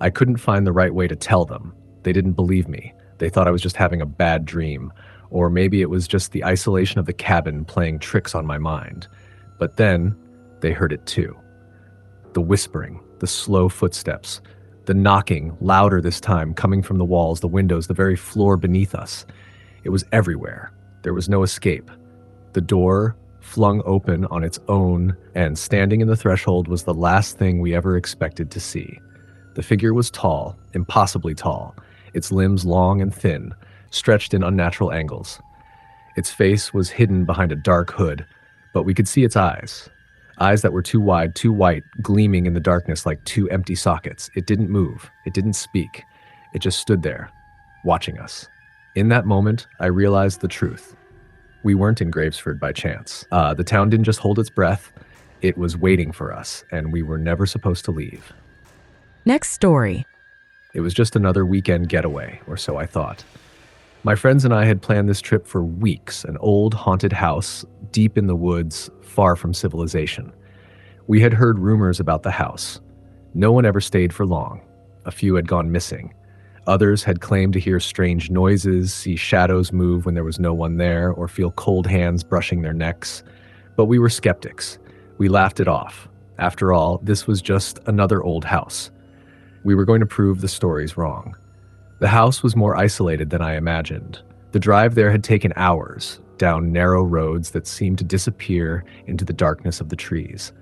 I couldn't find the right way to tell them. They didn't believe me. They thought I was just having a bad dream, or maybe it was just the isolation of the cabin playing tricks on my mind. But then, they heard it too. The whispering, the slow footsteps, the knocking, louder this time, coming from the walls, the windows, the very floor beneath us. It was everywhere. There was no escape. The door flung open on its own, and standing in the threshold was the last thing we ever expected to see. The figure was tall, impossibly tall, its limbs long and thin, stretched in unnatural angles. Its face was hidden behind a dark hood, but we could see its eyes. Eyes that were too wide, too white, gleaming in the darkness like two empty sockets. It didn't move. It didn't speak. It just stood there, watching us. In that moment, I realized the truth. We weren't in Gravesford by chance. The town didn't just hold its breath. It was waiting for us, and we were never supposed to leave. Next story. It was just another weekend getaway, or so I thought. My friends and I had planned this trip for weeks, an old haunted house deep in the woods, far from civilization. We had heard rumors about the house. No one ever stayed for long. A few had gone missing. Others had claimed to hear strange noises, see shadows move when there was no one there, or feel cold hands brushing their necks. But we were skeptics. We laughed it off. After all, this was just another old house. We were going to prove the stories wrong. The house was more isolated than I imagined. The drive there had taken hours, down narrow roads that seemed to disappear into the darkness of the trees.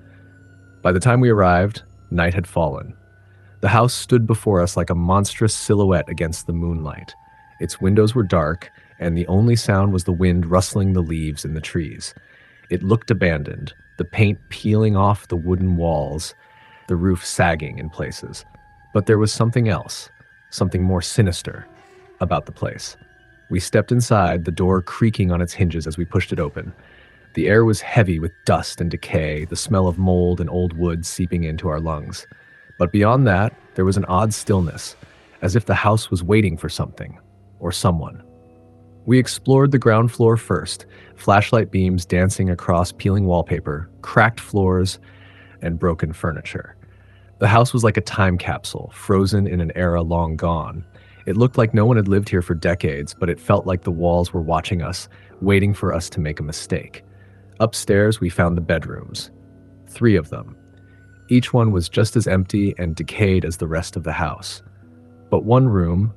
By the time we arrived, night had fallen. The house stood before us like a monstrous silhouette against the moonlight. Its windows were dark, and the only sound was the wind rustling the leaves in the trees. It looked abandoned, the paint peeling off the wooden walls, the roof sagging in places. But there was something else, something more sinister, about the place. We stepped inside, the door creaking on its hinges as we pushed it open. The air was heavy with dust and decay, the smell of mold and old wood seeping into our lungs. But beyond that, there was an odd stillness, as if the house was waiting for something or someone. We explored the ground floor first, flashlight beams dancing across peeling wallpaper, cracked floors, and broken furniture. The house was like a time capsule, frozen in an era long gone. It looked like no one had lived here for decades, but it felt like the walls were watching us, waiting for us to make a mistake. Upstairs, we found the bedrooms. 3 of them. Each one was just as empty and decayed as the rest of the house. But one room,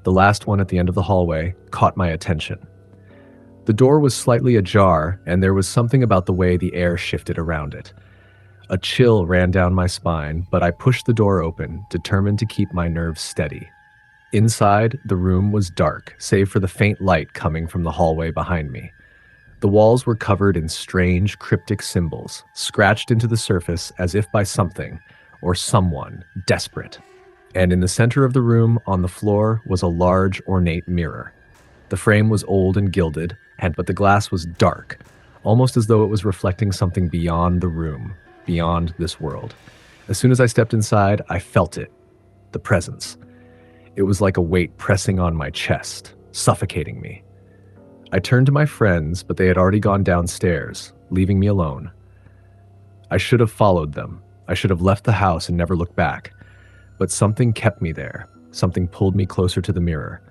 the last one at the end of the hallway, caught my attention. The door was slightly ajar, and there was something about the way the air shifted around it. A chill ran down my spine, but I pushed the door open, determined to keep my nerves steady. Inside, the room was dark, save for the faint light coming from the hallway behind me. The walls were covered in strange, cryptic symbols, scratched into the surface as if by something or someone desperate. And in the center of the room, on the floor, was a large, ornate mirror. The frame was old and gilded, but the glass was dark, almost as though it was reflecting something beyond the room, beyond this world. As soon as I stepped inside, I felt it, the presence. It was like a weight pressing on my chest, suffocating me. I turned to my friends, but they had already gone downstairs, leaving me alone. I should have followed them. I should have left the house and never looked back. But something kept me there. Something pulled me closer to the mirror.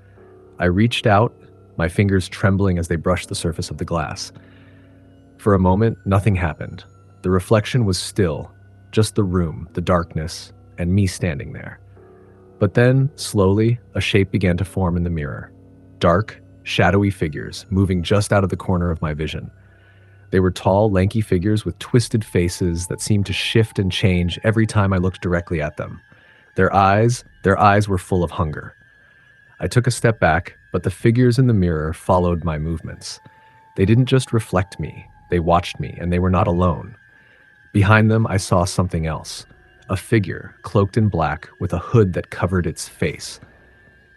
I reached out, my fingers trembling as they brushed the surface of the glass. For a moment, nothing happened. The reflection was still, just the room, the darkness, and me standing there. But then, slowly, a shape began to form in the mirror. Dark, shadowy figures, moving just out of the corner of my vision. They were tall, lanky figures with twisted faces that seemed to shift and change every time I looked directly at them. Their eyes were full of hunger. I took a step back, but the figures in the mirror followed my movements. They didn't just reflect me, they watched me, and they were not alone. Behind them, I saw something else. A figure, cloaked in black, with a hood that covered its face.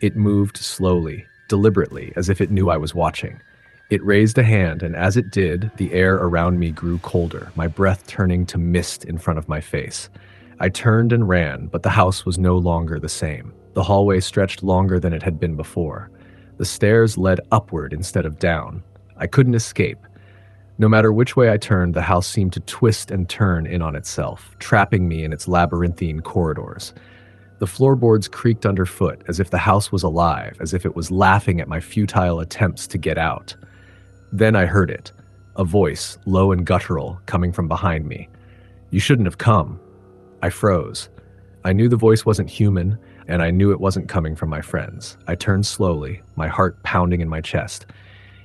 It moved slowly, deliberately, as if it knew I was watching. It raised a hand, and as it did, the air around me grew colder, my breath turning to mist in front of my face. I turned and ran, but the house was no longer the same. The hallway stretched longer than it had been before. The stairs led upward instead of down. I couldn't escape. No matter which way I turned, the house seemed to twist and turn in on itself, trapping me in its labyrinthine corridors. The floorboards creaked underfoot, as if the house was alive, as if it was laughing at my futile attempts to get out. Then I heard it, a voice, low and guttural, coming from behind me. "You shouldn't have come." I froze. I knew the voice wasn't human, and I knew it wasn't coming from my friends. I turned slowly, my heart pounding in my chest.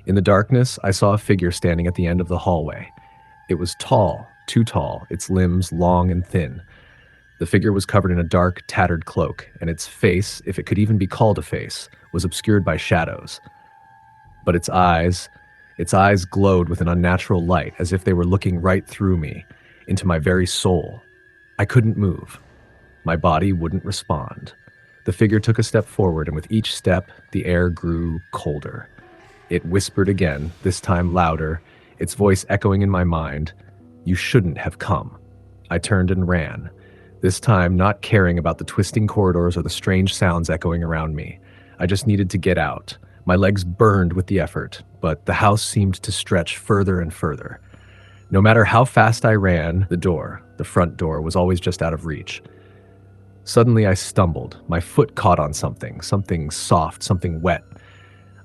In the darkness, I saw a figure standing at the end of the hallway. It was tall, too tall, its limbs long and thin. The figure was covered in a dark, tattered cloak, and its face, if it could even be called a face, was obscured by shadows. But its eyes glowed with an unnatural light, as if they were looking right through me, into my very soul. I couldn't move. My body wouldn't respond. The figure took a step forward, and with each step, the air grew colder. It whispered again, this time louder, its voice echoing in my mind, "You shouldn't have come." I turned and ran, this time not caring about the twisting corridors or the strange sounds echoing around me. I just needed to get out. My legs burned with the effort, but the house seemed to stretch further and further. No matter how fast I ran, the front door, was always just out of reach. Suddenly I stumbled. My foot caught on something soft, something wet.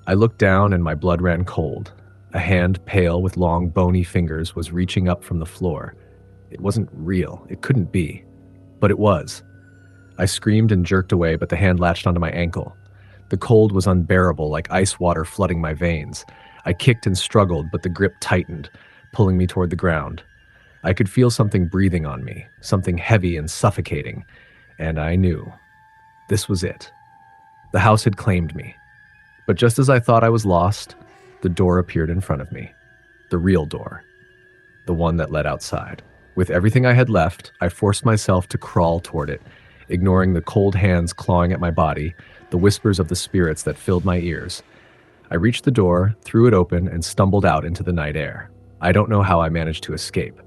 I looked down and my blood ran cold. A hand, pale with long, bony fingers, was reaching up from the floor. It wasn't real. It couldn't be. But it was. I screamed and jerked away, but the hand latched onto my ankle. The cold was unbearable, like ice water flooding my veins. I kicked and struggled, but the grip tightened, pulling me toward the ground. I could feel something breathing on me, something heavy and suffocating, and I knew. This was it. The house had claimed me. But just as I thought I was lost, the door appeared in front of me. The real door. The one that led outside. With everything I had left, I forced myself to crawl toward it, ignoring the cold hands clawing at my body, the whispers of the spirits that filled my ears. I reached the door, threw it open, and stumbled out into the night air. I don't know how I managed to escape.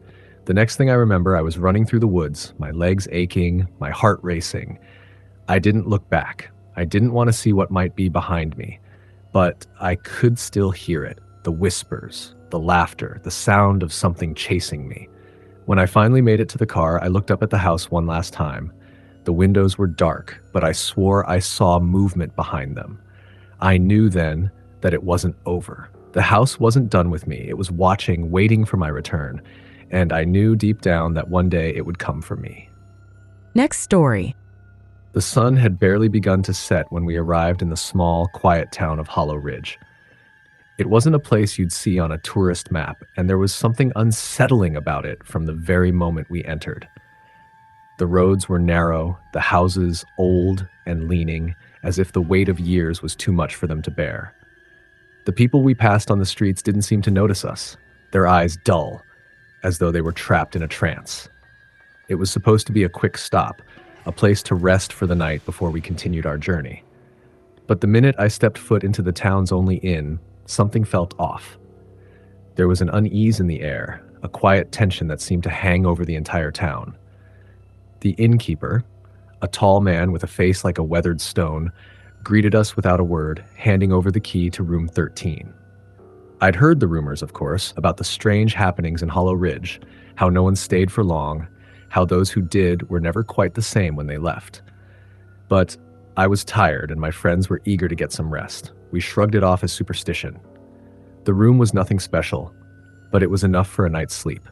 The next thing I remember, I was running through the woods, my legs aching, my heart racing. I didn't look back. I didn't want to see what might be behind me, but I could still hear it, the whispers, the laughter, the sound of something chasing me. When I finally made it to the car, I looked up at the house one last time. The windows were dark, but I swore I saw movement behind them. I knew then that it wasn't over. The house wasn't done with me. It was watching, waiting for my return, and I knew deep down that one day it would come for me. Next story. The sun had barely begun to set when we arrived in the small, quiet town of Hollow Ridge. It wasn't a place you'd see on a tourist map, and there was something unsettling about it from the very moment we entered. The roads were narrow, the houses old and leaning, as if the weight of years was too much for them to bear. The people we passed on the streets didn't seem to notice us, their eyes dull, as though they were trapped in a trance. It was supposed to be a quick stop, a place to rest for the night before we continued our journey. But the minute I stepped foot into the town's only inn, something felt off. There was an unease in the air, a quiet tension that seemed to hang over the entire town. The innkeeper, a tall man with a face like a weathered stone, greeted us without a word, handing over the key to room 13. I'd heard the rumors, of course, about the strange happenings in Hollow Ridge, how no one stayed for long, how those who did were never quite the same when they left. But I was tired and my friends were eager to get some rest. We shrugged it off as superstition. The room was nothing special, but it was enough for a night's sleep.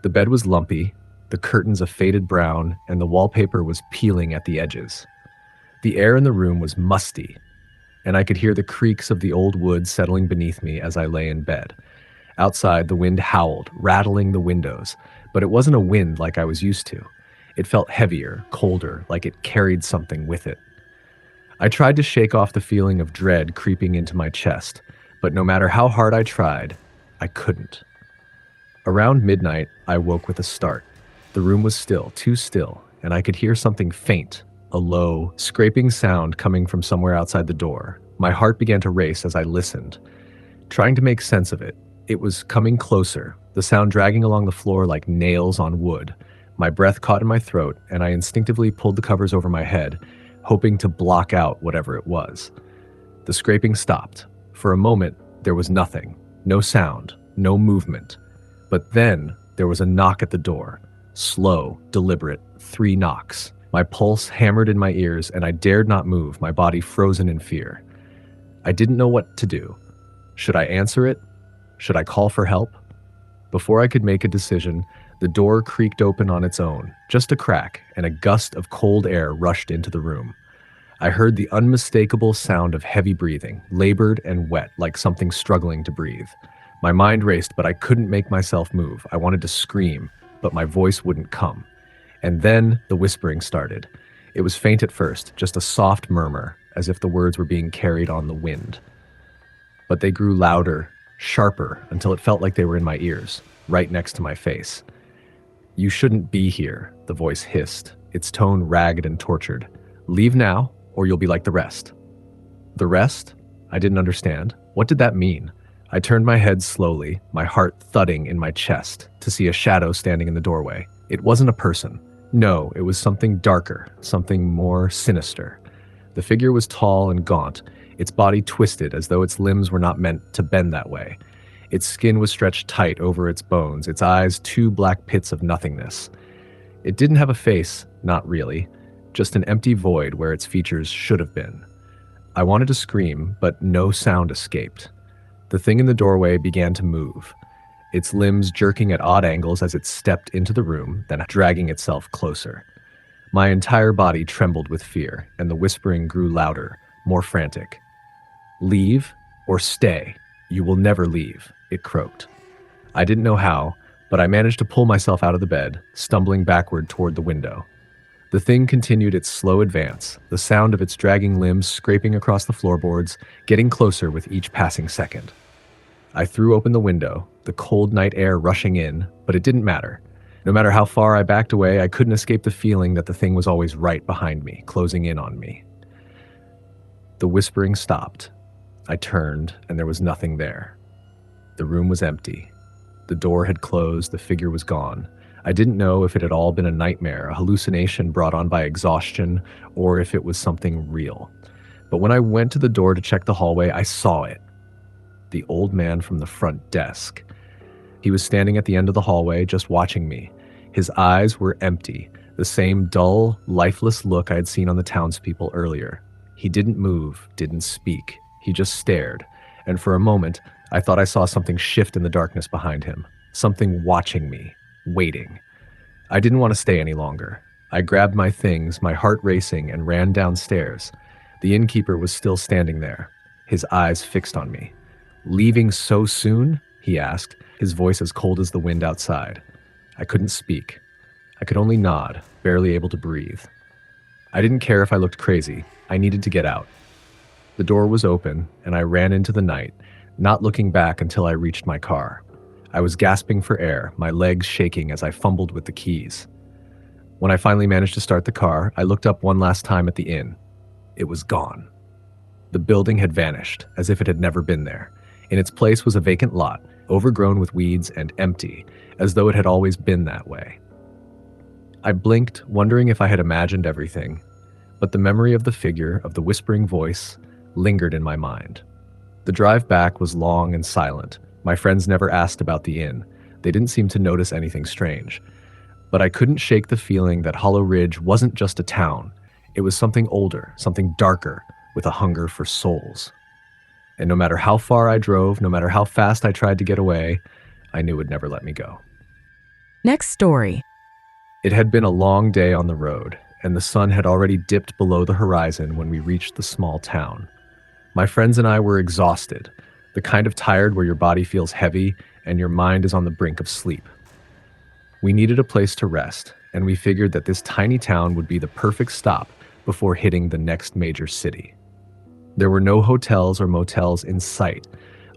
The bed was lumpy, the curtains a faded brown, and the wallpaper was peeling at the edges. The air in the room was musty, and I could hear the creaks of the old wood settling beneath me as I lay in bed. Outside, the wind howled, rattling the windows, but it wasn't a wind like I was used to. It felt heavier, colder, like it carried something with it. I tried to shake off the feeling of dread creeping into my chest, but no matter how hard I tried, I couldn't. Around midnight, I woke with a start. The room was still, too still, and I could hear something faint, a low, scraping sound coming from somewhere outside the door. My heart began to race as I listened, trying to make sense of it. It was coming closer, the sound dragging along the floor like nails on wood. My breath caught in my throat, and I instinctively pulled the covers over my head, hoping to block out whatever it was. The scraping stopped. For a moment, there was nothing, no sound, no movement. But then there was a knock at the door. Slow, deliberate, 3 knocks. My pulse hammered in my ears, and I dared not move, my body frozen in fear. I didn't know what to do. Should I answer it? Should I call for help? Before I could make a decision, the door creaked open on its own, just a crack, and a gust of cold air rushed into the room. I heard the unmistakable sound of heavy breathing, labored and wet, like something struggling to breathe. My mind raced, but I couldn't make myself move. I wanted to scream, but my voice wouldn't come. And then the whispering started. It was faint at first, just a soft murmur, as if the words were being carried on the wind. But they grew louder, sharper, until it felt like they were in my ears, right next to my face. "You shouldn't be here," the voice hissed, its tone ragged and tortured. "Leave now, or you'll be like the rest." The rest? I didn't understand. What did that mean? I turned my head slowly, my heart thudding in my chest, to see a shadow standing in the doorway. It wasn't a person. No, it was something darker, something more sinister. The figure was tall and gaunt, its body twisted as though its limbs were not meant to bend that way. Its skin was stretched tight over its bones, its eyes 2 black pits of nothingness. It didn't have a face, not really, just an empty void where its features should have been. I wanted to scream, but no sound escaped. The thing in the doorway began to move, its limbs jerking at odd angles as it stepped into the room, then dragging itself closer. My entire body trembled with fear, and the whispering grew louder, more frantic. "Leave or stay. You will never leave," it croaked. I didn't know how, but I managed to pull myself out of the bed, stumbling backward toward the window. The thing continued its slow advance, the sound of its dragging limbs scraping across the floorboards, getting closer with each passing second. I threw open the window, the cold night air rushing in, but it didn't matter. No matter how far I backed away, I couldn't escape the feeling that the thing was always right behind me, closing in on me. The whispering stopped. I turned, and there was nothing there. The room was empty. The door had closed, the figure was gone. I didn't know if it had all been a nightmare, a hallucination brought on by exhaustion, or if it was something real. But when I went to the door to check the hallway, I saw it. The old man from the front desk. He was standing at the end of the hallway, just watching me. His eyes were empty, the same dull, lifeless look I had seen on the townspeople earlier. He didn't move, didn't speak. He just stared, and for a moment, I thought I saw something shift in the darkness behind him. Something watching me, waiting. I didn't want to stay any longer. I grabbed my things, my heart racing, and ran downstairs. The innkeeper was still standing there, his eyes fixed on me. "Leaving so soon?" he asked, his voice as cold as the wind outside. I couldn't speak. I could only nod, barely able to breathe. I didn't care if I looked crazy. I needed to get out. The door was open, and I ran into the night, not looking back until I reached my car. I was gasping for air, my legs shaking as I fumbled with the keys. When I finally managed to start the car, I looked up one last time at the inn. It was gone. The building had vanished, as if it had never been there. In its place was a vacant lot, overgrown with weeds and empty, as though it had always been that way. I blinked, wondering if I had imagined everything, but the memory of the figure, of the whispering voice, lingered in my mind. The drive back was long and silent. My friends never asked about the inn. They didn't seem to notice anything strange. But I couldn't shake the feeling that Hollow Ridge wasn't just a town. It was something older, something darker, with a hunger for souls. And no matter how far I drove, no matter how fast I tried to get away, I knew it would never let me go. Next story. It had been a long day on the road, and the sun had already dipped below the horizon when we reached the small town. My friends and I were exhausted, the kind of tired where your body feels heavy and your mind is on the brink of sleep. We needed a place to rest, and we figured that this tiny town would be the perfect stop before hitting the next major city. There were no hotels or motels in sight,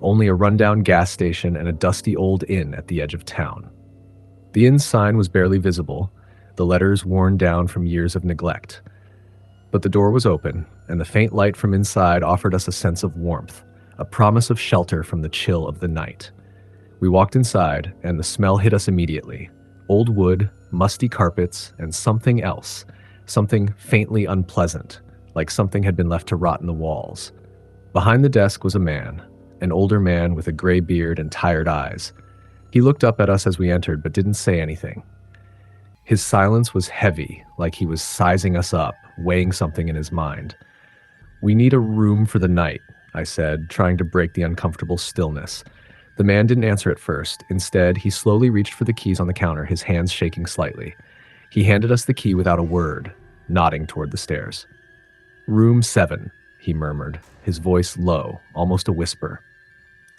only a rundown gas station and a dusty old inn at the edge of town. The inn's sign was barely visible, the letters worn down from years of neglect. But the door was open, and the faint light from inside offered us a sense of warmth, a promise of shelter from the chill of the night. We walked inside, and the smell hit us immediately. Old wood, musty carpets, and something else, something faintly unpleasant, like something had been left to rot in the walls. Behind the desk was a man, an older man with a gray beard and tired eyes. He looked up at us as we entered, but didn't say anything. His silence was heavy, like he was sizing us up, weighing something in his mind. "We need a room for the night," I said, trying to break the uncomfortable stillness. The man didn't answer at first. Instead, he slowly reached for the keys on the counter, his hands shaking slightly. He handed us the key without a word, nodding toward the stairs. "Room 7, he murmured, his voice low, almost a whisper.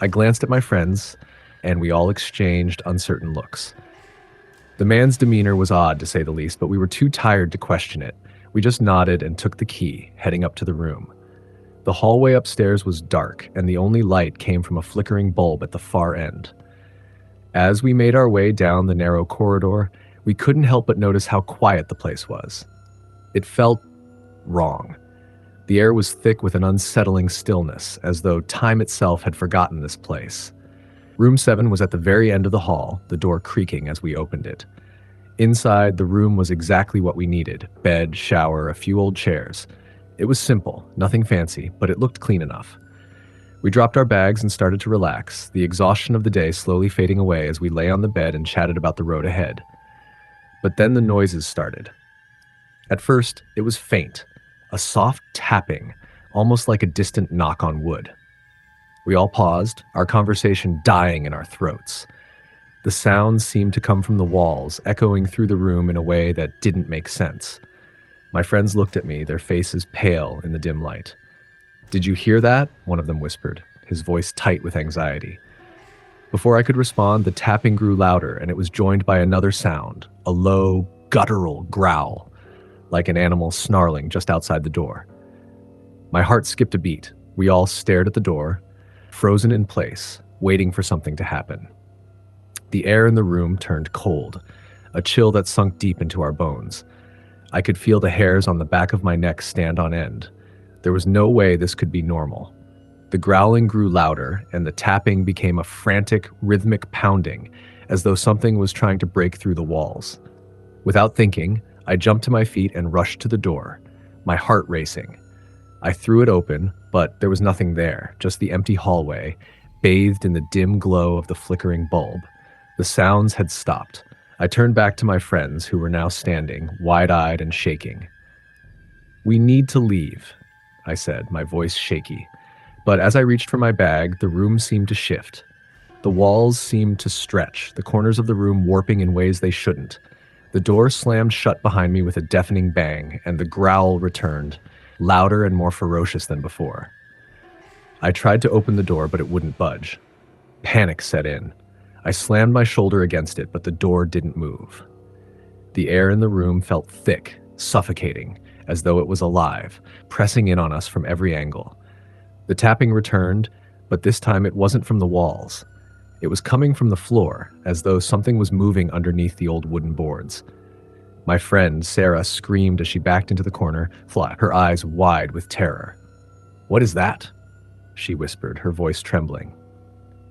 I glanced at my friends, and we all exchanged uncertain looks. The man's demeanor was odd, to say the least, but we were too tired to question it. We just nodded and took the key, heading up to the room. The hallway upstairs was dark, and the only light came from a flickering bulb at the far end. As we made our way down the narrow corridor, we couldn't help but notice how quiet the place was. It felt wrong. The air was thick with an unsettling stillness, as though time itself had forgotten this place. Room 7 was at the very end of the hall, the door creaking as we opened it. Inside, the room was exactly what we needed: bed, shower, a few old chairs. It was simple, nothing fancy, but it looked clean enough. We dropped our bags and started to relax, the exhaustion of the day slowly fading away as we lay on the bed and chatted about the road ahead. But then the noises started. At first, it was faint, a soft tapping, almost like a distant knock on wood. We all paused, our conversation dying in our throats. The sounds seemed to come from the walls, echoing through the room in a way that didn't make sense. My friends looked at me, their faces pale in the dim light. "Did you hear that?" one of them whispered, his voice tight with anxiety. Before I could respond, the tapping grew louder, and it was joined by another sound, a low, guttural growl, like an animal snarling just outside the door. My heart skipped a beat. We all stared at the door, frozen in place, waiting for something to happen. The air in the room turned cold, a chill that sunk deep into our bones. I could feel the hairs on the back of my neck stand on end. There was no way this could be normal. The The growling grew louder, and the tapping became a frantic, rhythmic pounding, as though something was trying to break through the walls. Without thinking, I jumped to my feet and rushed to the door, my heart racing. I threw it open, but there was nothing there, just the empty hallway, bathed in the dim glow of the flickering bulb. The sounds had stopped. I turned back to my friends, who were now standing, wide-eyed and shaking. "We need to leave," I said, my voice shaky. But as I reached for my bag, the room seemed to shift. The walls seemed to stretch, the corners of the room warping in ways they shouldn't. The door slammed shut behind me with a deafening bang, and the growl returned, louder and more ferocious than before. I tried to open the door, but it wouldn't budge. Panic set in. I slammed my shoulder against it, but the door didn't move. The air in the room felt thick, suffocating, as though it was alive, pressing in on us from every angle. The tapping returned, but this time it wasn't from the walls. It was coming from the floor, as though something was moving underneath the old wooden boards. My friend, Sarah, screamed as she backed into the corner, her eyes wide with terror. "What is that?" she whispered, her voice trembling.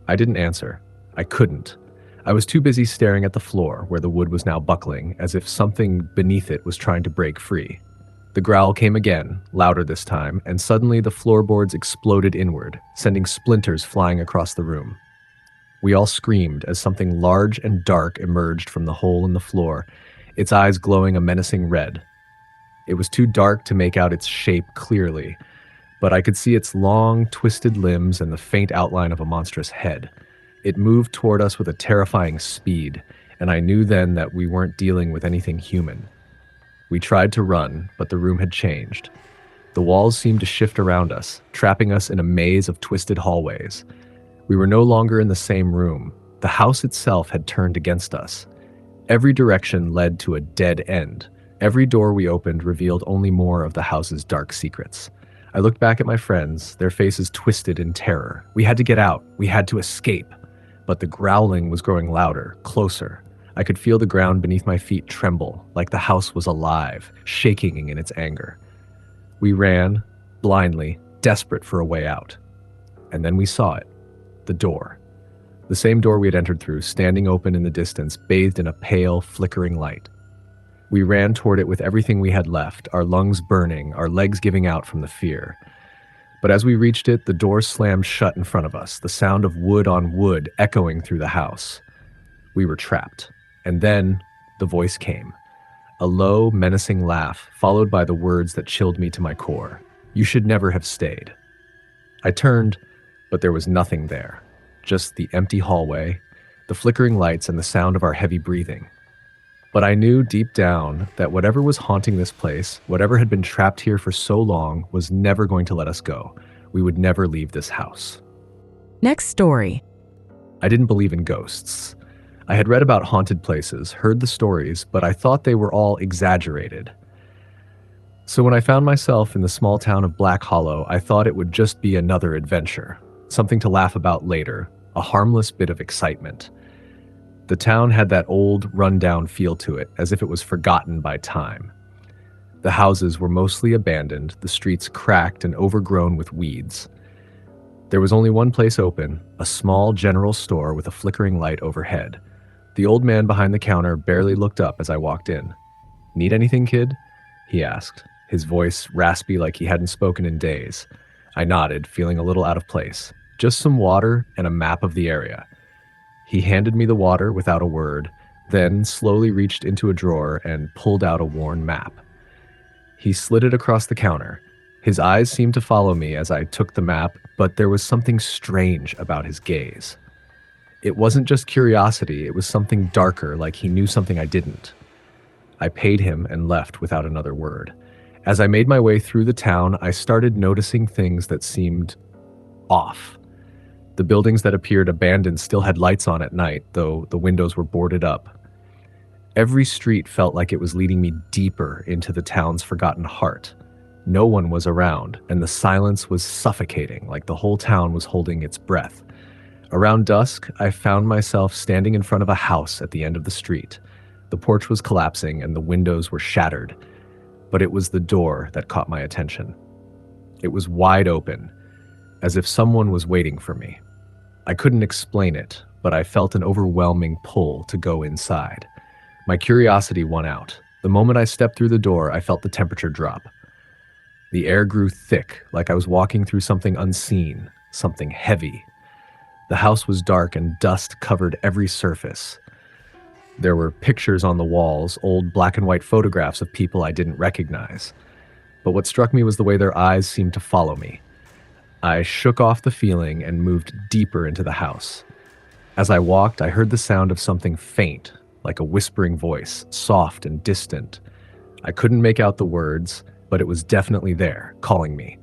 I didn't answer. I couldn't. I was too busy staring at the floor, where the wood was now buckling, as if something beneath it was trying to break free. The growl came again, louder this time, and suddenly the floorboards exploded inward, sending splinters flying across the room. We all screamed as something large and dark emerged from the hole in the floor, its eyes glowing a menacing red. It was too dark to make out its shape clearly, but I could see its long, twisted limbs and the faint outline of a monstrous head. It moved toward us with a terrifying speed, and I knew then that we weren't dealing with anything human. We tried to run, but the room had changed. The walls seemed to shift around us, trapping us in a maze of twisted hallways. We were no longer in the same room. The house itself had turned against us. Every direction led to a dead end. Every door we opened revealed only more of the house's dark secrets. I looked back at my friends, their faces twisted in terror. We had to get out. We had to escape. But the growling was growing louder, closer. I could feel the ground beneath my feet tremble, like the house was alive, shaking in its anger. We ran, blindly, desperate for a way out. And then we saw it. The door. The same door we had entered through, standing open in the distance, bathed in a pale, flickering light. We ran toward it with everything we had left, our lungs burning, our legs giving out from the fear. But as we reached it, the door slammed shut in front of us, the sound of wood on wood echoing through the house. We were trapped. And then the voice came. A low, menacing laugh, followed by the words that chilled me to my core. "You should never have stayed." I turned, but there was nothing there. Just the empty hallway, the flickering lights, and the sound of our heavy breathing. But I knew deep down that whatever was haunting this place, whatever had been trapped here for so long, was never going to let us go. We would never leave this house. Next story. I didn't believe in ghosts. I had read about haunted places, heard the stories, but I thought they were all exaggerated. So when I found myself in the small town of Black Hollow, I thought it would just be another adventure, something to laugh about later, a harmless bit of excitement. The town had that old, run-down feel to it, as if it was forgotten by time. The houses were mostly abandoned, the streets cracked and overgrown with weeds. There was only one place open, a small general store with a flickering light overhead. The old man behind the counter barely looked up as I walked in. "Need anything, kid?" he asked, his voice raspy like he hadn't spoken in days. I nodded, feeling a little out of place. "Just some water and a map of the area." He handed me the water without a word, then slowly reached into a drawer and pulled out a worn map. He slid it across the counter. His eyes seemed to follow me as I took the map, but there was something strange about his gaze. It wasn't just curiosity, it was something darker, like he knew something I didn't. I paid him and left without another word. As I made my way through the town, I started noticing things that seemed off. The buildings that appeared abandoned still had lights on at night, though the windows were boarded up. Every street felt like it was leading me deeper into the town's forgotten heart. No one was around, and the silence was suffocating, like the whole town was holding its breath. Around dusk, I found myself standing in front of a house at the end of the street. The porch was collapsing and the windows were shattered, but it was the door that caught my attention. It was wide open. as if someone was waiting for me. I couldn't explain it, but I felt an overwhelming pull to go inside. My curiosity won out. The moment I stepped through the door, I felt the temperature drop. The air grew thick, like I was walking through something unseen, something heavy. The house was dark and dust covered every surface. There were pictures on the walls, old black and white photographs of people I didn't recognize. But what struck me was the way their eyes seemed to follow me. I shook off the feeling and moved deeper into the house. As I walked, I heard the sound of something faint, like a whispering voice, soft and distant. I couldn't make out the words, but it was definitely there, calling me.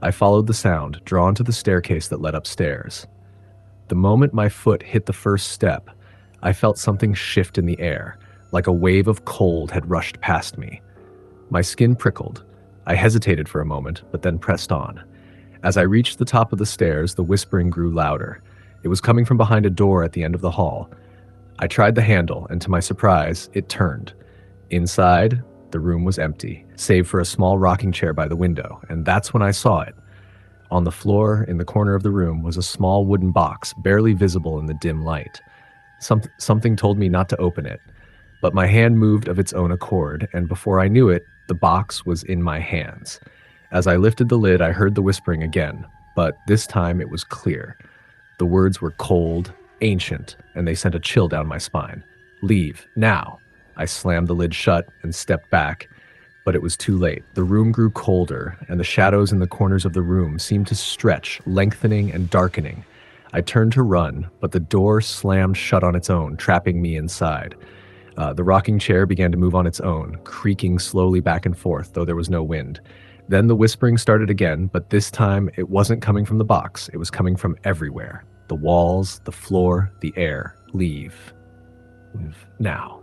I followed the sound, drawn to the staircase that led upstairs. The moment my foot hit the first step, I felt something shift in the air, like a wave of cold had rushed past me. My skin prickled. I hesitated for a moment, but then pressed on. As I reached the top of the stairs, the whispering grew louder. It was coming from behind a door at the end of the hall. I tried the handle, and to my surprise, it turned. Inside, the room was empty, save for a small rocking chair by the window, and that's when I saw it. On the floor, in the corner of the room, was a small wooden box, barely visible in the dim light. Something told me not to open it, but my hand moved of its own accord, and before I knew it, the box was in my hands. As I lifted the lid, I heard the whispering again, but this time it was clear. The words were cold, ancient, and they sent a chill down my spine. "Leave, now." I slammed the lid shut and stepped back, but it was too late. The room grew colder, and the shadows in the corners of the room seemed to stretch, lengthening and darkening. I turned to run, but the door slammed shut on its own, trapping me inside. The rocking chair began to move on its own, creaking slowly back and forth, though there was no wind. Then the whispering started again, but this time it wasn't coming from the box. It was coming from everywhere. The walls, the floor, the air. Leave. Leave. Now.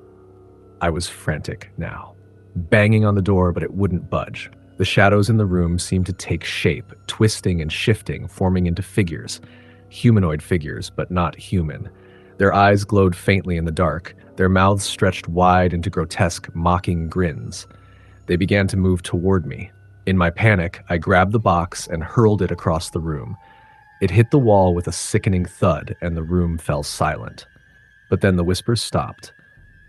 I was frantic now. Banging on the door, but it wouldn't budge. The shadows in the room seemed to take shape, twisting and shifting, forming into figures. Humanoid figures, but not human. Their eyes glowed faintly in the dark. Their mouths stretched wide into grotesque, mocking grins. They began to move toward me. In my panic, I grabbed the box and hurled it across the room. It hit the wall with a sickening thud, and the room fell silent. But then the whispers stopped.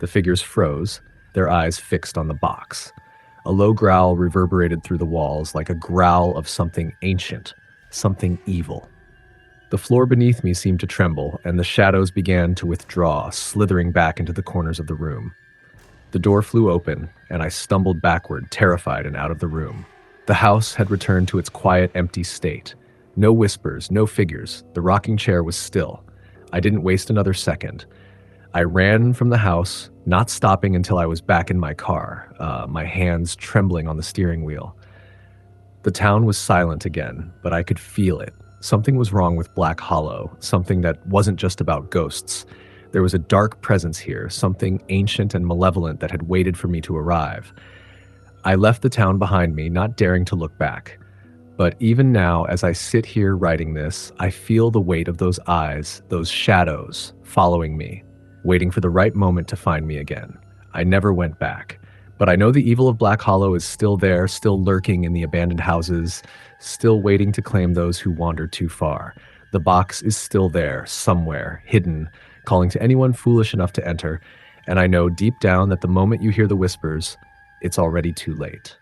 The figures froze, their eyes fixed on the box. A low growl reverberated through the walls like a growl of something ancient, something evil. The floor beneath me seemed to tremble, and the shadows began to withdraw, slithering back into the corners of the room. The door flew open, and I stumbled backward, terrified and out of the room. The house had returned to its quiet, empty state. No whispers, no figures. The rocking chair was still. I didn't waste another second. I ran from the house, not stopping until I was back in my car, my hands trembling on the steering wheel. The town was silent again, but I could feel it. Something was wrong with Black Hollow, something that wasn't just about ghosts. There was a dark presence here, something ancient and malevolent that had waited for me to arrive. I left the town behind me, not daring to look back. But even now, as I sit here writing this, I feel the weight of those eyes, those shadows, following me, waiting for the right moment to find me again. I never went back. But I know the evil of Black Hollow is still there, still lurking in the abandoned houses, still waiting to claim those who wander too far. The box is still there, somewhere, hidden, calling to anyone foolish enough to enter, and I know deep down that the moment you hear the whispers, it's already too late.